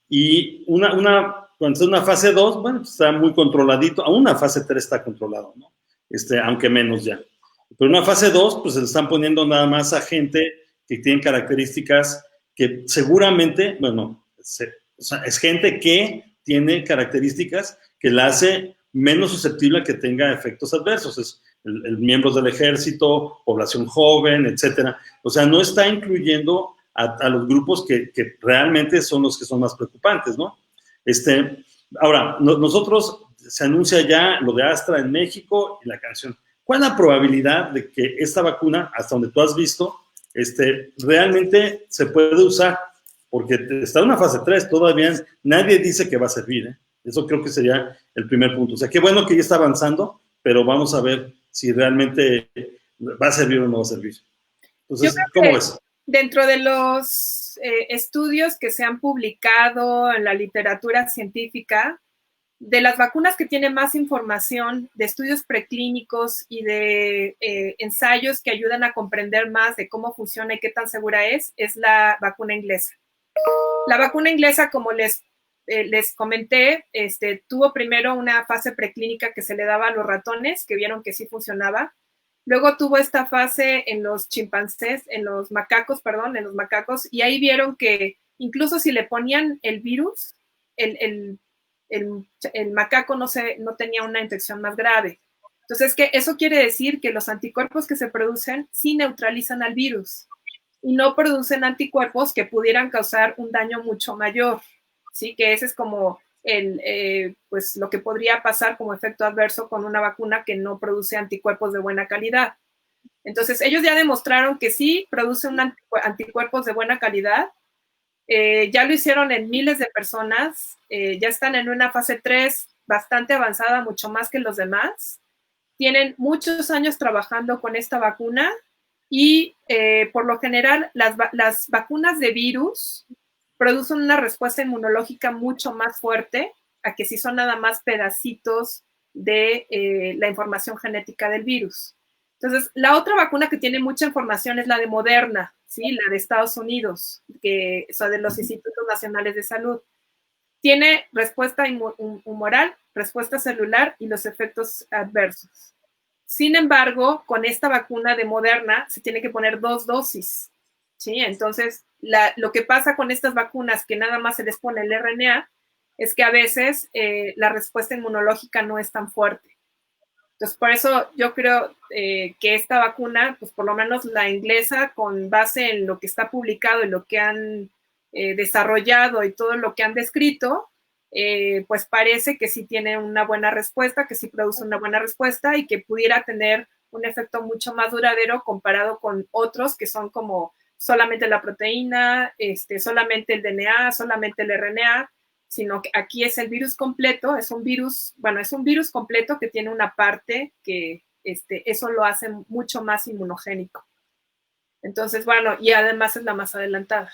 Y cuando está en una fase 2, bueno, pues está muy controladito. Aún una fase 3 está controlado, ¿no? Aunque menos ya. Pero una fase 2, pues se le están poniendo nada más a gente que tiene características que seguramente, bueno, o sea, es gente que tiene características que la hace menos susceptible a que tenga efectos adversos. Es miembros del ejército, población joven, etcétera. O sea, no está incluyendo a los grupos que realmente son los que son más preocupantes, ¿no? Ahora, nosotros se anuncia ya lo de Astra en México y la canción. ¿Cuál es la probabilidad de que esta vacuna, hasta donde tú has visto, realmente se puede usar? Porque está en una fase 3, todavía nadie dice que va a servir, ¿eh? Eso creo que sería el primer punto. O sea, qué bueno que ya está avanzando, pero vamos a ver si realmente va a servir o no va a servir. Entonces, ¿cómo ves? Dentro de los estudios que se han publicado en la literatura científica, de las vacunas que tienen más información, de estudios preclínicos y de ensayos que ayudan a comprender más de cómo funciona y qué tan segura es la vacuna inglesa. La vacuna inglesa, como les comenté, tuvo primero una fase preclínica que se le daba a los ratones, que vieron que sí funcionaba. Luego tuvo esta fase en los chimpancés, en los macacos, y ahí vieron que incluso si le ponían el virus, el, el macaco no tenía una infección más grave. Entonces, que eso quiere decir que los anticuerpos que se producen sí neutralizan al virus y no producen anticuerpos que pudieran causar un daño mucho mayor, ¿sí? Que ese es como pues lo que podría pasar como efecto adverso con una vacuna que no produce anticuerpos de buena calidad. Entonces, ellos ya demostraron que sí producen anticuerpos de buena calidad. Ya lo hicieron en miles de personas. Ya están en una fase 3 bastante avanzada, mucho más que los demás. Tienen muchos años trabajando con esta vacuna y por lo general las vacunas de virus producen una respuesta inmunológica mucho más fuerte a que si son nada más pedacitos de la información genética del virus. Entonces, la otra vacuna que tiene mucha información es la de Moderna, ¿sí? La de Estados Unidos, que son de los Institutos Nacionales de Salud. Tiene respuesta humoral, respuesta celular y los efectos adversos. Sin embargo, con esta vacuna de Moderna se tiene que poner 2 dosis, ¿sí? Entonces, lo que pasa con estas vacunas que nada más se les pone el RNA es que a veces la respuesta inmunológica no es tan fuerte. Entonces, por eso yo creo que esta vacuna, pues por lo menos la inglesa, con base en lo que está publicado y lo que han desarrollado y todo lo que han descrito, pues parece que sí tiene una buena respuesta, que sí produce una buena respuesta y que pudiera tener un efecto mucho más duradero comparado con otros que son como solamente la proteína, solamente el DNA, solamente el RNA, sino que aquí es el virus completo, es un virus completo que tiene una parte que eso lo hace mucho más inmunogénico. Entonces, bueno, y además es la más adelantada.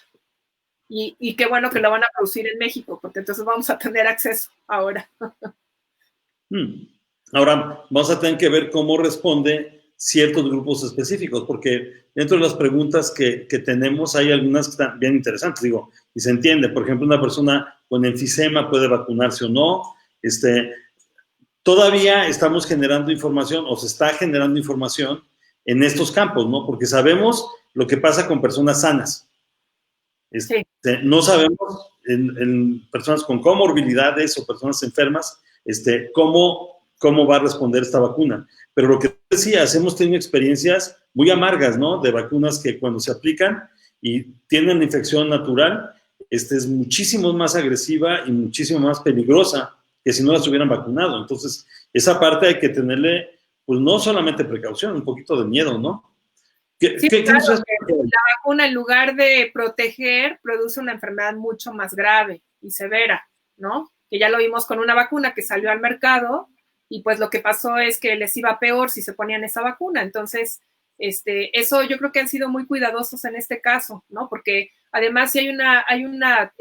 Y qué bueno que lo van a producir en México, porque entonces vamos a tener acceso ahora. Ahora, vamos a tener que ver cómo responde ciertos grupos específicos, porque dentro de las preguntas que tenemos hay algunas que están bien interesantes, digo, y se entiende. Por ejemplo, una persona con enfisema puede vacunarse o no. Todavía estamos generando información, o se está generando información en estos campos, ¿no? Porque sabemos lo que pasa con personas sanas. Sí. No sabemos en personas con comorbilidades o personas enfermas cómo va a responder esta vacuna. Pero lo que decías, hemos tenido experiencias muy amargas, ¿no? De vacunas que cuando se aplican y tienen infección natural, es muchísimo más agresiva y muchísimo más peligrosa que si no las hubieran vacunado. Entonces, esa parte hay que tenerle, pues no solamente precaución, un poquito de miedo, ¿no? Sí, claro, la vacuna en lugar de proteger produce una enfermedad mucho más grave y severa, ¿no? Que ya lo vimos con una vacuna que salió al mercado y pues lo que pasó es que les iba peor si se ponían esa vacuna. Entonces, eso yo creo que han sido muy cuidadosos en este caso, ¿no? Porque además sí hay una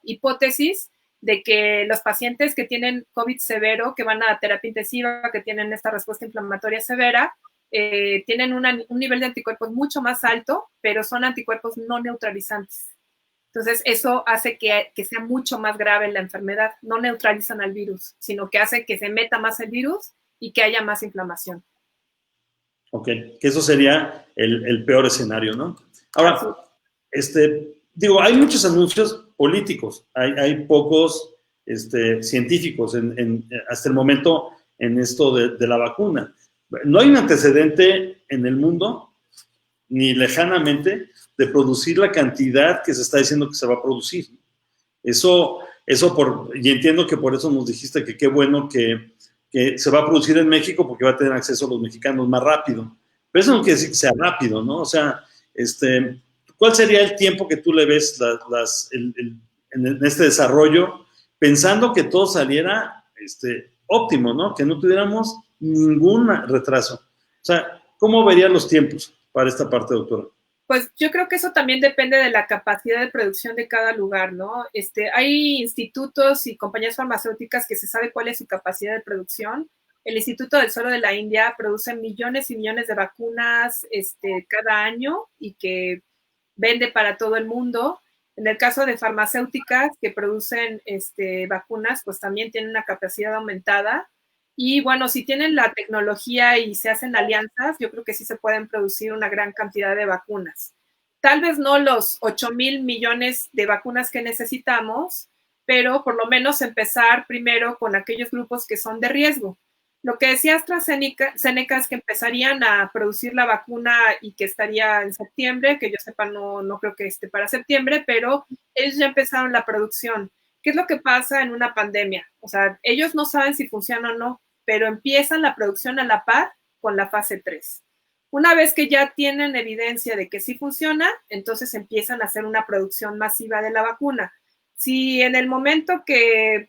hipótesis de que los pacientes que tienen COVID severo, que van a terapia intensiva, que tienen esta respuesta inflamatoria severa, tienen un nivel de anticuerpos mucho más alto, pero son anticuerpos no neutralizantes. Entonces, eso hace que sea mucho más grave la enfermedad. No neutralizan al virus, sino que hace que se meta más el virus y que haya más inflamación. Ok, que eso sería el peor escenario, ¿no? Ahora, digo, hay muchos anuncios políticos, hay pocos científicos hasta el momento en esto de la vacuna. No hay un antecedente en el mundo, ni lejanamente, de producir la cantidad que se está diciendo que se va a producir. Y entiendo que por eso nos dijiste que qué bueno que se va a producir en México porque va a tener acceso a los mexicanos más rápido. Pero eso no quiere decir que sea rápido, ¿no? O sea, ¿cuál sería el tiempo que tú le ves en este desarrollo, pensando que todo saliera óptimo, ¿no? Que no tuviéramos ningún retraso. O sea, ¿cómo verían los tiempos para esta parte, doctora? Pues yo creo que eso también depende de la capacidad de producción de cada lugar, ¿no? Hay institutos y compañías farmacéuticas que se sabe cuál es su capacidad de producción. El Instituto del Suero de la India produce millones y millones de vacunas cada año y que vende para todo el mundo. En el caso de farmacéuticas que producen vacunas, pues también tienen una capacidad aumentada. Y bueno, si tienen la tecnología y se hacen alianzas, yo creo que sí se pueden producir una gran cantidad de vacunas. Tal vez no los 8,000 millones de vacunas que necesitamos, pero por lo menos empezar primero con aquellos grupos que son de riesgo. Lo que decía AstraZeneca es que empezarían a producir la vacuna y que estaría en septiembre, que yo sepa no creo que esté para septiembre, pero ellos ya empezaron la producción. ¿Qué es lo que pasa en una pandemia? O sea, ellos no saben si funciona o no, pero empiezan la producción a la par con la fase 3. Una vez que ya tienen evidencia de que sí funciona, entonces empiezan a hacer una producción masiva de la vacuna. Si en el momento que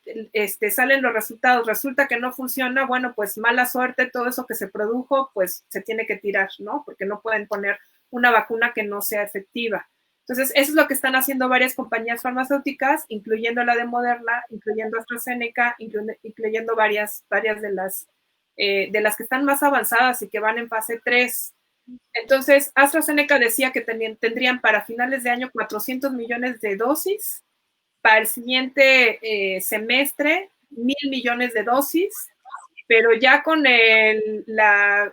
salen los resultados resulta que no funciona, bueno, pues mala suerte, todo eso que se produjo, pues se tiene que tirar, ¿no? Porque no pueden poner una vacuna que no sea efectiva. Entonces, eso es lo que están haciendo varias compañías farmacéuticas, incluyendo la de Moderna, incluyendo AstraZeneca, incluyendo varias de las que están más avanzadas y que van en fase 3. Entonces, AstraZeneca decía que tendrían para finales de año 400 millones de dosis, para el siguiente semestre 1,000 millones de dosis, pero ya con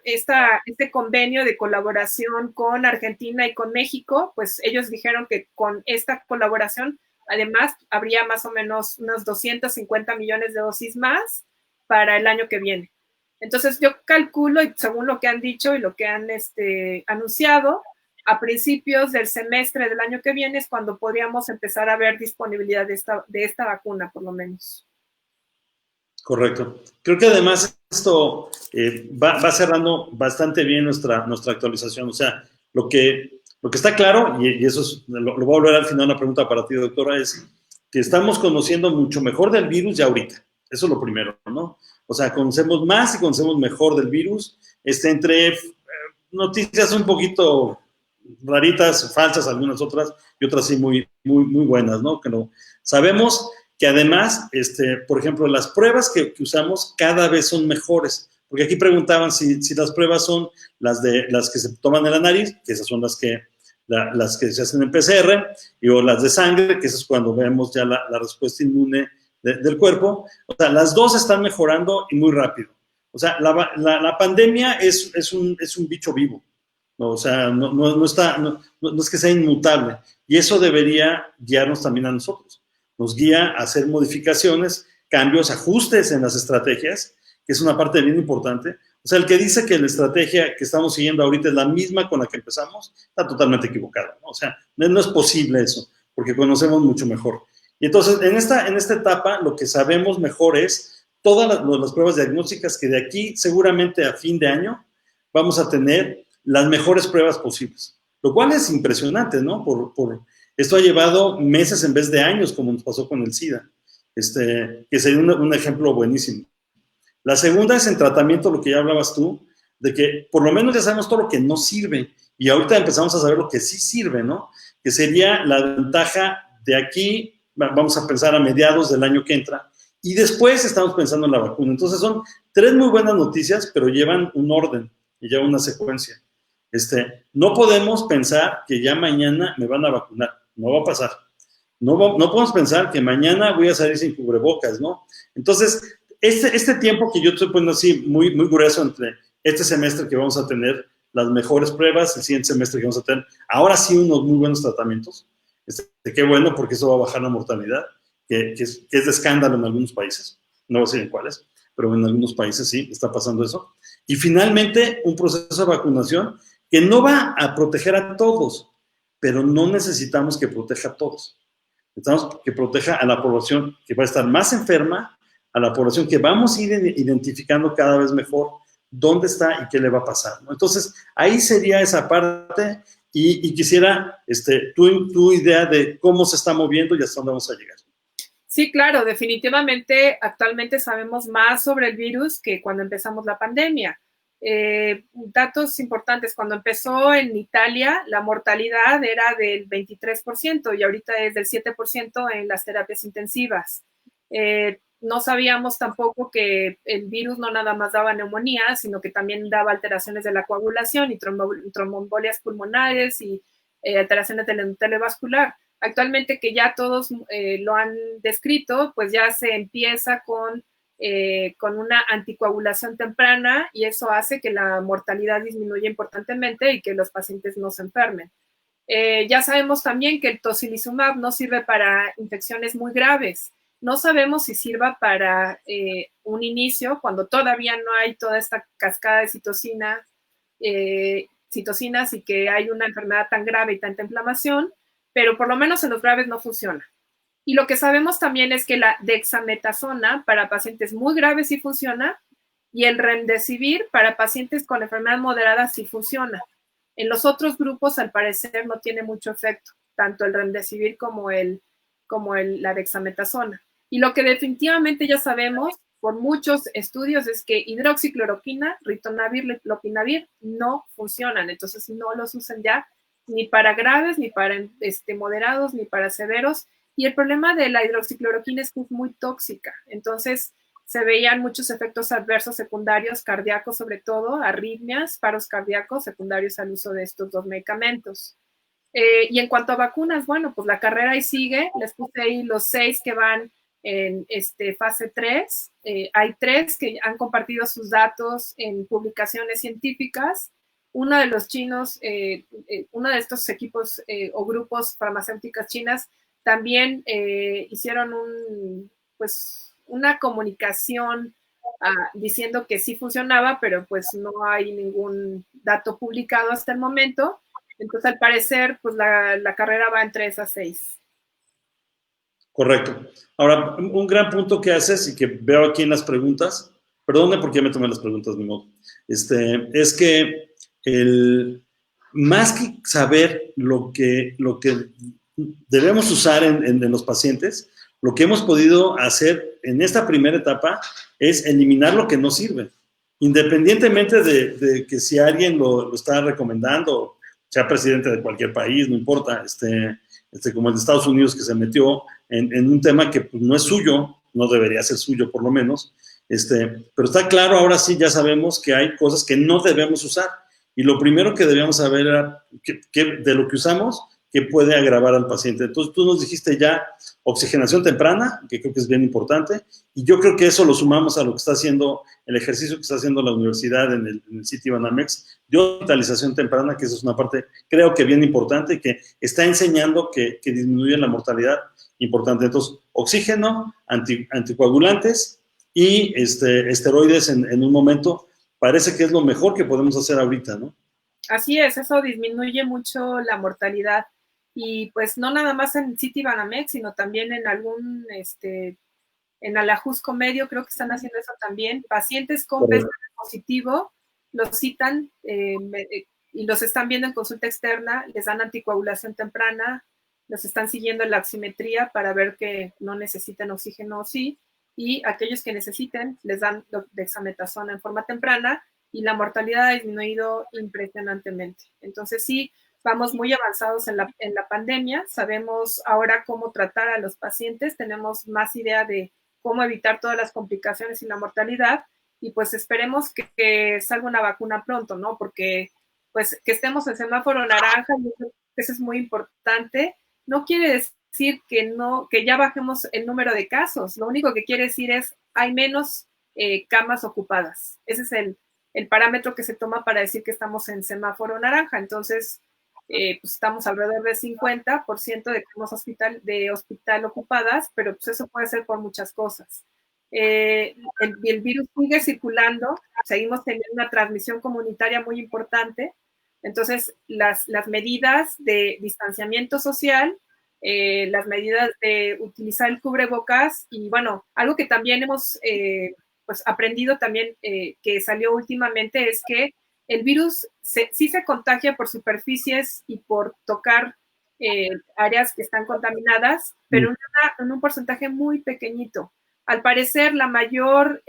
este convenio de colaboración con Argentina y con México, pues ellos dijeron que con esta colaboración, además, habría más o menos unos 250 millones de dosis más para el año que viene. Entonces, yo calculo, y según lo que han dicho y lo que han anunciado, a principios del semestre del año que viene es cuando podríamos empezar a ver disponibilidad de esta vacuna, por lo menos. Correcto. Creo que además esto va cerrando bastante bien nuestra actualización. O sea, lo que está claro, y eso lo voy a volver al final una pregunta para ti, doctora, es que estamos conociendo mucho mejor del virus ya ahorita. Eso es lo primero, ¿no? O sea, conocemos más y conocemos mejor del virus. Entre noticias un poquito raritas, falsas, algunas otras, y otras sí muy buenas, ¿no? Que no sabemos que además, por ejemplo, las pruebas que usamos cada vez son mejores. Porque aquí preguntaban si las pruebas son las que se toman en la nariz, que esas son las que se hacen en PCR, o las de sangre, que eso es cuando vemos ya la respuesta inmune del cuerpo. O sea, las dos están mejorando y muy rápido. O sea, la pandemia es un bicho vivo. ¿No? O sea, no es que sea inmutable. Y eso debería guiarnos también a nosotros. Nos guía a hacer modificaciones, cambios, ajustes en las estrategias, que es una parte bien importante. O sea, el que dice que la estrategia que estamos siguiendo ahorita es la misma con la que empezamos, está totalmente equivocado, ¿no? O sea, no es posible eso, porque conocemos mucho mejor. Y entonces, en esta etapa, lo que sabemos mejor es todas las pruebas diagnósticas que de aquí, seguramente a fin de año, vamos a tener las mejores pruebas posibles. Lo cual es impresionante, ¿no? Esto ha llevado meses en vez de años, como nos pasó con el SIDA, que sería un ejemplo buenísimo. La segunda es en tratamiento, lo que ya hablabas tú, de que por lo menos ya sabemos todo lo que no sirve y ahorita empezamos a saber lo que sí sirve, ¿no? Que sería la ventaja de aquí, vamos a pensar a mediados del año que entra, y después estamos pensando en la vacuna. Entonces son tres muy buenas noticias, pero llevan un orden y llevan una secuencia. No podemos pensar que ya mañana me van a vacunar, no va a pasar. No podemos pensar que mañana voy a salir sin cubrebocas, ¿no? Entonces, este tiempo que yo estoy poniendo así muy grueso entre este semestre que vamos a tener las mejores pruebas, el siguiente semestre que vamos a tener, ahora sí unos muy buenos tratamientos, qué bueno porque eso va a bajar la mortalidad, que es de escándalo en algunos países, no sé en cuáles, pero en algunos países sí está pasando eso. Y finalmente, un proceso de vacunación que no va a proteger a todos, pero no necesitamos que proteja a todos. Necesitamos que proteja a la población que va a estar más enferma, a la población que vamos a ir identificando cada vez mejor dónde está y qué le va a pasar, ¿no? Entonces, ahí sería esa parte y quisiera tu idea de cómo se está moviendo y hasta dónde vamos a llegar. Sí, claro, definitivamente actualmente sabemos más sobre el virus que cuando empezamos la pandemia. Datos importantes, cuando empezó en Italia, la mortalidad era del 23% y ahorita es del 7% en las terapias intensivas. No sabíamos tampoco que el virus no nada más daba neumonía, sino que también daba alteraciones de la coagulación y tromboembolias pulmonares y alteraciones del endotelium vascular. Actualmente que ya todos lo han descrito, pues ya se empieza con con una anticoagulación temprana, y eso hace que la mortalidad disminuya importantemente y que los pacientes no se enfermen. Ya sabemos también que el tocilizumab no sirve para infecciones muy graves. No sabemos si sirva para un inicio, cuando todavía no hay toda esta cascada de citocinas y que hay una enfermedad tan grave y tanta inflamación, pero por lo menos en los graves no funciona. Y lo que sabemos también es que la dexametasona para pacientes muy graves sí funciona, y el remdesivir para pacientes con enfermedad moderada sí funciona. En los otros grupos, al parecer, no tiene mucho efecto, tanto el remdesivir como la dexametasona. Y lo que definitivamente ya sabemos por muchos estudios es que hidroxicloroquina, ritonavir, lopinavir no funcionan. Entonces, no los usen ya ni para graves, ni para moderados, ni para severos. Y el problema de la hidroxicloroquina es que es muy tóxica. Entonces, se veían muchos efectos adversos secundarios, cardíacos sobre todo, arritmias, paros cardíacos secundarios al uso de estos dos medicamentos. Y en cuanto a vacunas, bueno, pues la carrera ahí sigue. Les puse ahí los 6 que van en fase 3. Hay 3 que han compartido sus datos en publicaciones científicas. Uno de los chinos, uno de estos equipos o grupos farmacéuticas chinas también hicieron una comunicación diciendo que sí funcionaba, pero pues no hay ningún dato publicado hasta el momento. Entonces, al parecer, pues la carrera va en 3 a 6. Correcto. Ahora, un gran punto que haces y que veo aquí en las preguntas, perdone porque ya me tomé las preguntas, ni modo, es que más que saber lo que debemos usar en los pacientes, lo que hemos podido hacer en esta primera etapa es eliminar lo que no sirve. Independientemente de que si alguien lo está recomendando, sea presidente de cualquier país, no importa, como el de Estados Unidos que se metió en un tema que pues, no es suyo, no debería ser suyo por lo menos, pero está claro, ahora sí ya sabemos que hay cosas que no debemos usar. Y lo primero que debíamos saber era de lo que usamos, que puede agravar al paciente. Entonces, tú nos dijiste ya oxigenación temprana, que creo que es bien importante, y yo creo que eso lo sumamos a lo que está haciendo, el ejercicio que está haciendo la universidad en el Citibanamex, de hospitalización temprana, que eso es una parte, creo que bien importante, y que está enseñando que disminuye la mortalidad importante. Entonces, oxígeno, anticoagulantes y esteroides en un momento, parece que es lo mejor que podemos hacer ahorita, ¿no? Así es, eso disminuye mucho la mortalidad. Y pues no nada más en Citibanamex, sino también en en Alajusco Medio, creo que están haciendo eso también. Pacientes con PCR positivo los citan y los están viendo en consulta externa, les dan anticoagulación temprana, los están siguiendo en la oximetría para ver que no necesiten oxígeno o sí, y aquellos que necesiten les dan dexametasona en forma temprana, y la mortalidad ha disminuido impresionantemente. Entonces sí, vamos muy avanzados en la pandemia, sabemos ahora cómo tratar a los pacientes, tenemos más idea de cómo evitar todas las complicaciones y la mortalidad, y pues esperemos que salga una vacuna pronto, ¿no? Porque pues que estemos en semáforo naranja, eso es muy importante. No quiere decir que ya bajemos el número de casos, lo único que quiere decir es hay menos camas ocupadas. Ese es el parámetro que se toma para decir que estamos en semáforo naranja. Entonces, pues estamos alrededor del 50% de camas de hospital ocupadas, pero pues eso puede ser por muchas cosas. El virus sigue circulando, seguimos teniendo una transmisión comunitaria muy importante, entonces las medidas de distanciamiento social, las medidas de utilizar el cubrebocas, y bueno, algo que también hemos pues aprendido también que salió últimamente es que el virus sí se contagia por superficies y por tocar áreas que están contaminadas, pero en un porcentaje muy pequeñito. Al parecer, la mayor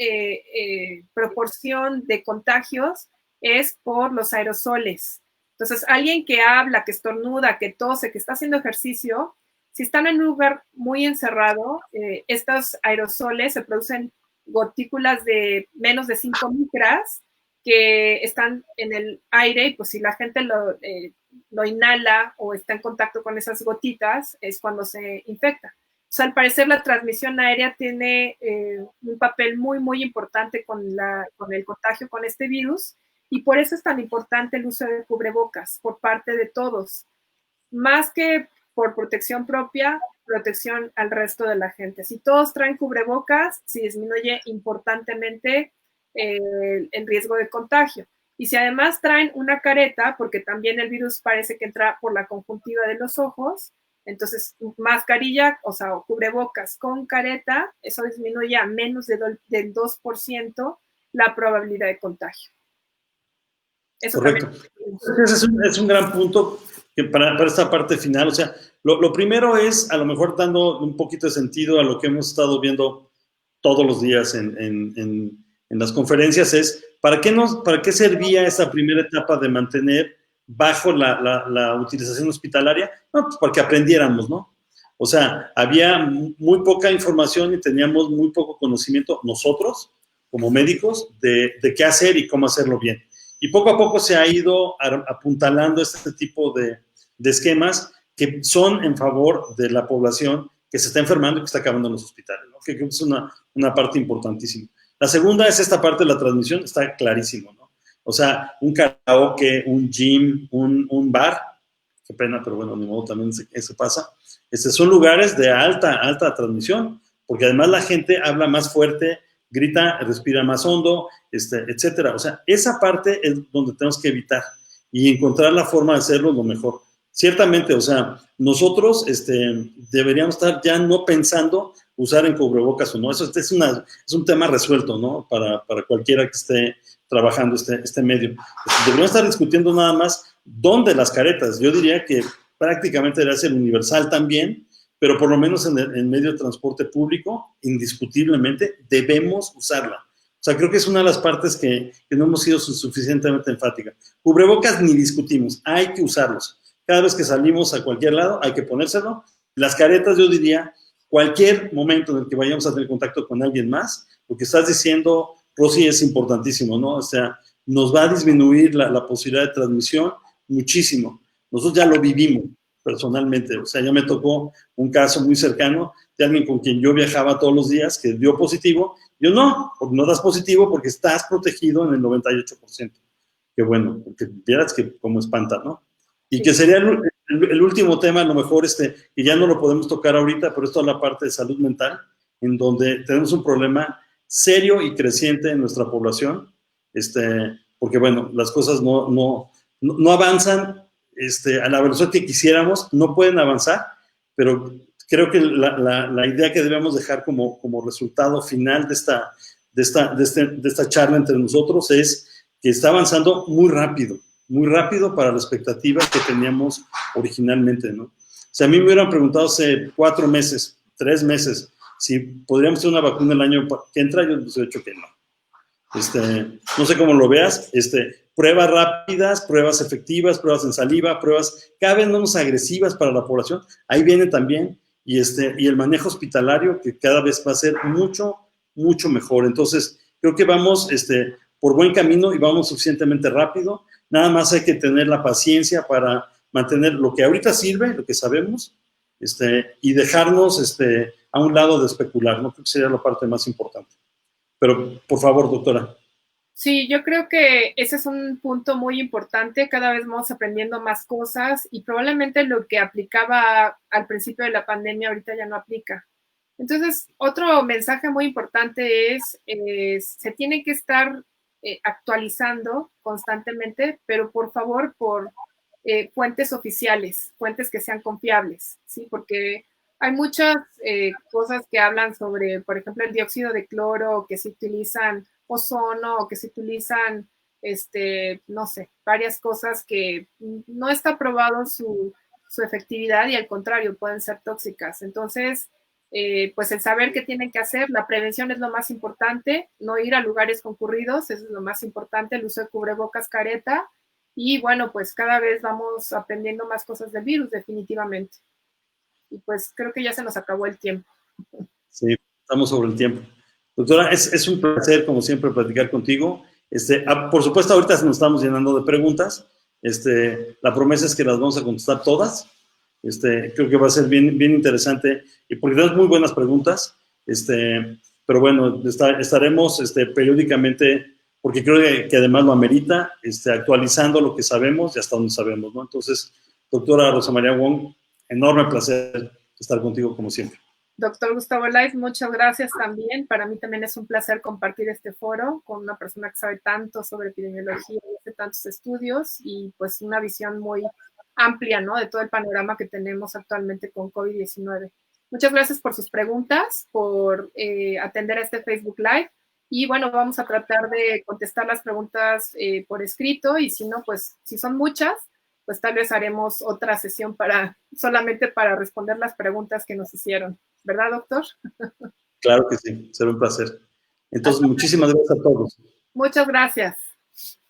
proporción de contagios es por los aerosoles. Entonces, alguien que habla, que estornuda, que tose, que está haciendo ejercicio, si están en un lugar muy encerrado, estos aerosoles se producen gotículas de menos de 5 micras que están en el aire, y pues si la gente lo inhala o está en contacto con esas gotitas, es cuando se infecta. sea, al parecer la transmisión aérea tiene un papel muy, muy importante con el contagio con este virus, y por eso es tan importante el uso de cubrebocas por parte de todos. Más que por protección propia, protección al resto de la gente. Si todos traen cubrebocas, se disminuye importantemente el riesgo de contagio. Y si además traen una careta, porque también el virus parece que entra por la conjuntiva de los ojos, entonces mascarilla, o sea, o cubrebocas con careta, eso disminuye a menos del 2% la probabilidad de contagio. Eso correcto. Ese es un gran punto que para esta parte final. O sea, lo primero es, a lo mejor dando un poquito de sentido a lo que hemos estado viendo todos los días en las conferencias, es ¿para qué servía esa primera etapa de mantener bajo la utilización hospitalaria? No, pues para que aprendiéramos, ¿no? O sea, había muy poca información y teníamos muy poco conocimiento nosotros, como médicos, de qué hacer y cómo hacerlo bien. Y poco a poco se ha ido apuntalando este tipo de esquemas que son en favor de la población que se está enfermando y que está acabando en los hospitales, ¿no? Que es una parte importantísima. La segunda es esta parte de la transmisión, está clarísimo, ¿no? O sea, un karaoke, un gym, un bar, qué pena, pero bueno, ni modo, también eso pasa. Son lugares de alta transmisión, porque además la gente habla más fuerte, grita, respira más hondo, etcétera. O sea, esa parte es donde tenemos que evitar y encontrar la forma de hacerlo lo mejor. Ciertamente, o sea, nosotros deberíamos estar ya no pensando usar en cubrebocas o no. Eso es un tema resuelto, ¿no? Para cualquiera que esté trabajando este medio. Deberíamos estar discutiendo nada más dónde las caretas. Yo diría que prácticamente debería ser universal también, pero por lo menos en el medio de transporte público, indiscutiblemente, debemos usarla. O sea, creo que es una de las partes que no hemos sido suficientemente enfáticas. Cubrebocas ni discutimos, hay que usarlos. Cada vez que salimos a cualquier lado, hay que ponérselo. Las caretas, yo diría, cualquier momento en el que vayamos a tener contacto con alguien más, lo que estás diciendo, Rosy, es importantísimo, ¿no? O sea, nos va a disminuir la posibilidad de transmisión muchísimo. Nosotros ya lo vivimos personalmente, o sea, ya me tocó un caso muy cercano de alguien con quien yo viajaba todos los días que dio positivo. Yo no, porque no das positivo porque estás protegido en el 98%. Qué bueno, porque vieras que como espanta, ¿no? Y que sería el último tema, a lo mejor, que ya no lo podemos tocar ahorita, pero es toda la parte de salud mental, en donde tenemos un problema serio y creciente en nuestra población, porque, bueno, las cosas no avanzan a la velocidad que quisiéramos, no pueden avanzar, pero creo que la idea que debemos dejar como resultado final de esta charla entre nosotros es que está avanzando muy rápido para la expectativa que teníamos originalmente, ¿no? O sea, a mí me hubieran preguntado hace 4 meses, 3 meses, si podríamos tener una vacuna el año que entra, yo les he dicho que no. No sé cómo lo veas, pruebas rápidas, pruebas efectivas, pruebas en saliva, pruebas cada vez menos agresivas para la población, ahí viene también, y el manejo hospitalario que cada vez va a ser mucho, mucho mejor. Entonces, creo que vamos por buen camino y vamos suficientemente rápido. Nada más hay que tener la paciencia para mantener lo que ahorita sirve, lo que sabemos, y dejarnos a un lado de especular, ¿no? Creo que sería la parte más importante. Pero, por favor, doctora. Sí, yo creo que ese es un punto muy importante. Cada vez vamos aprendiendo más cosas y probablemente lo que aplicaba al principio de la pandemia ahorita ya no aplica. Entonces, otro mensaje muy importante es, se tiene que estar actualizando constantemente, pero por favor, por fuentes oficiales, fuentes que sean confiables, ¿sí? Porque hay muchas cosas que hablan sobre, por ejemplo, el dióxido de cloro, que se utilizan ozono, o que se utilizan, no sé, varias cosas que no está probado su efectividad y al contrario, pueden ser tóxicas. Entonces, pues el saber qué tienen que hacer, la prevención es lo más importante, no ir a lugares concurridos, eso es lo más importante, el uso de cubrebocas, careta, y bueno, pues cada vez vamos aprendiendo más cosas del virus, definitivamente. Y pues creo que ya se nos acabó el tiempo. Sí, estamos sobre el tiempo. Doctora, es un placer, como siempre, platicar contigo. Por supuesto, ahorita nos estamos llenando de preguntas. La promesa es que las vamos a contestar todas. Creo que va a ser bien, bien interesante y porque tenemos muy buenas preguntas. Pero bueno, estaremos periódicamente, porque creo que además lo amerita, actualizando lo que sabemos y hasta donde sabemos, ¿no? Entonces, doctora Rosa María Wong, enorme placer estar contigo como siempre. Doctor Gustavo Lais, muchas gracias también. Para mí también es un placer compartir este foro con una persona que sabe tanto sobre epidemiología y hace tantos estudios y pues una visión muy amplia, ¿no? De todo el panorama que tenemos actualmente con COVID-19. Muchas gracias por sus preguntas, por atender a este Facebook Live. Y bueno, vamos a tratar de contestar las preguntas por escrito y si no, pues si son muchas, pues tal vez haremos otra sesión solamente para responder las preguntas que nos hicieron. ¿Verdad, doctor? Claro que sí, será un placer. Entonces, muchísimas gracias a todos. Muchas gracias.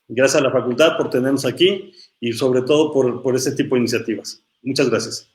Gracias a la facultad por tenernos aquí y sobre todo por ese tipo de iniciativas. Muchas gracias.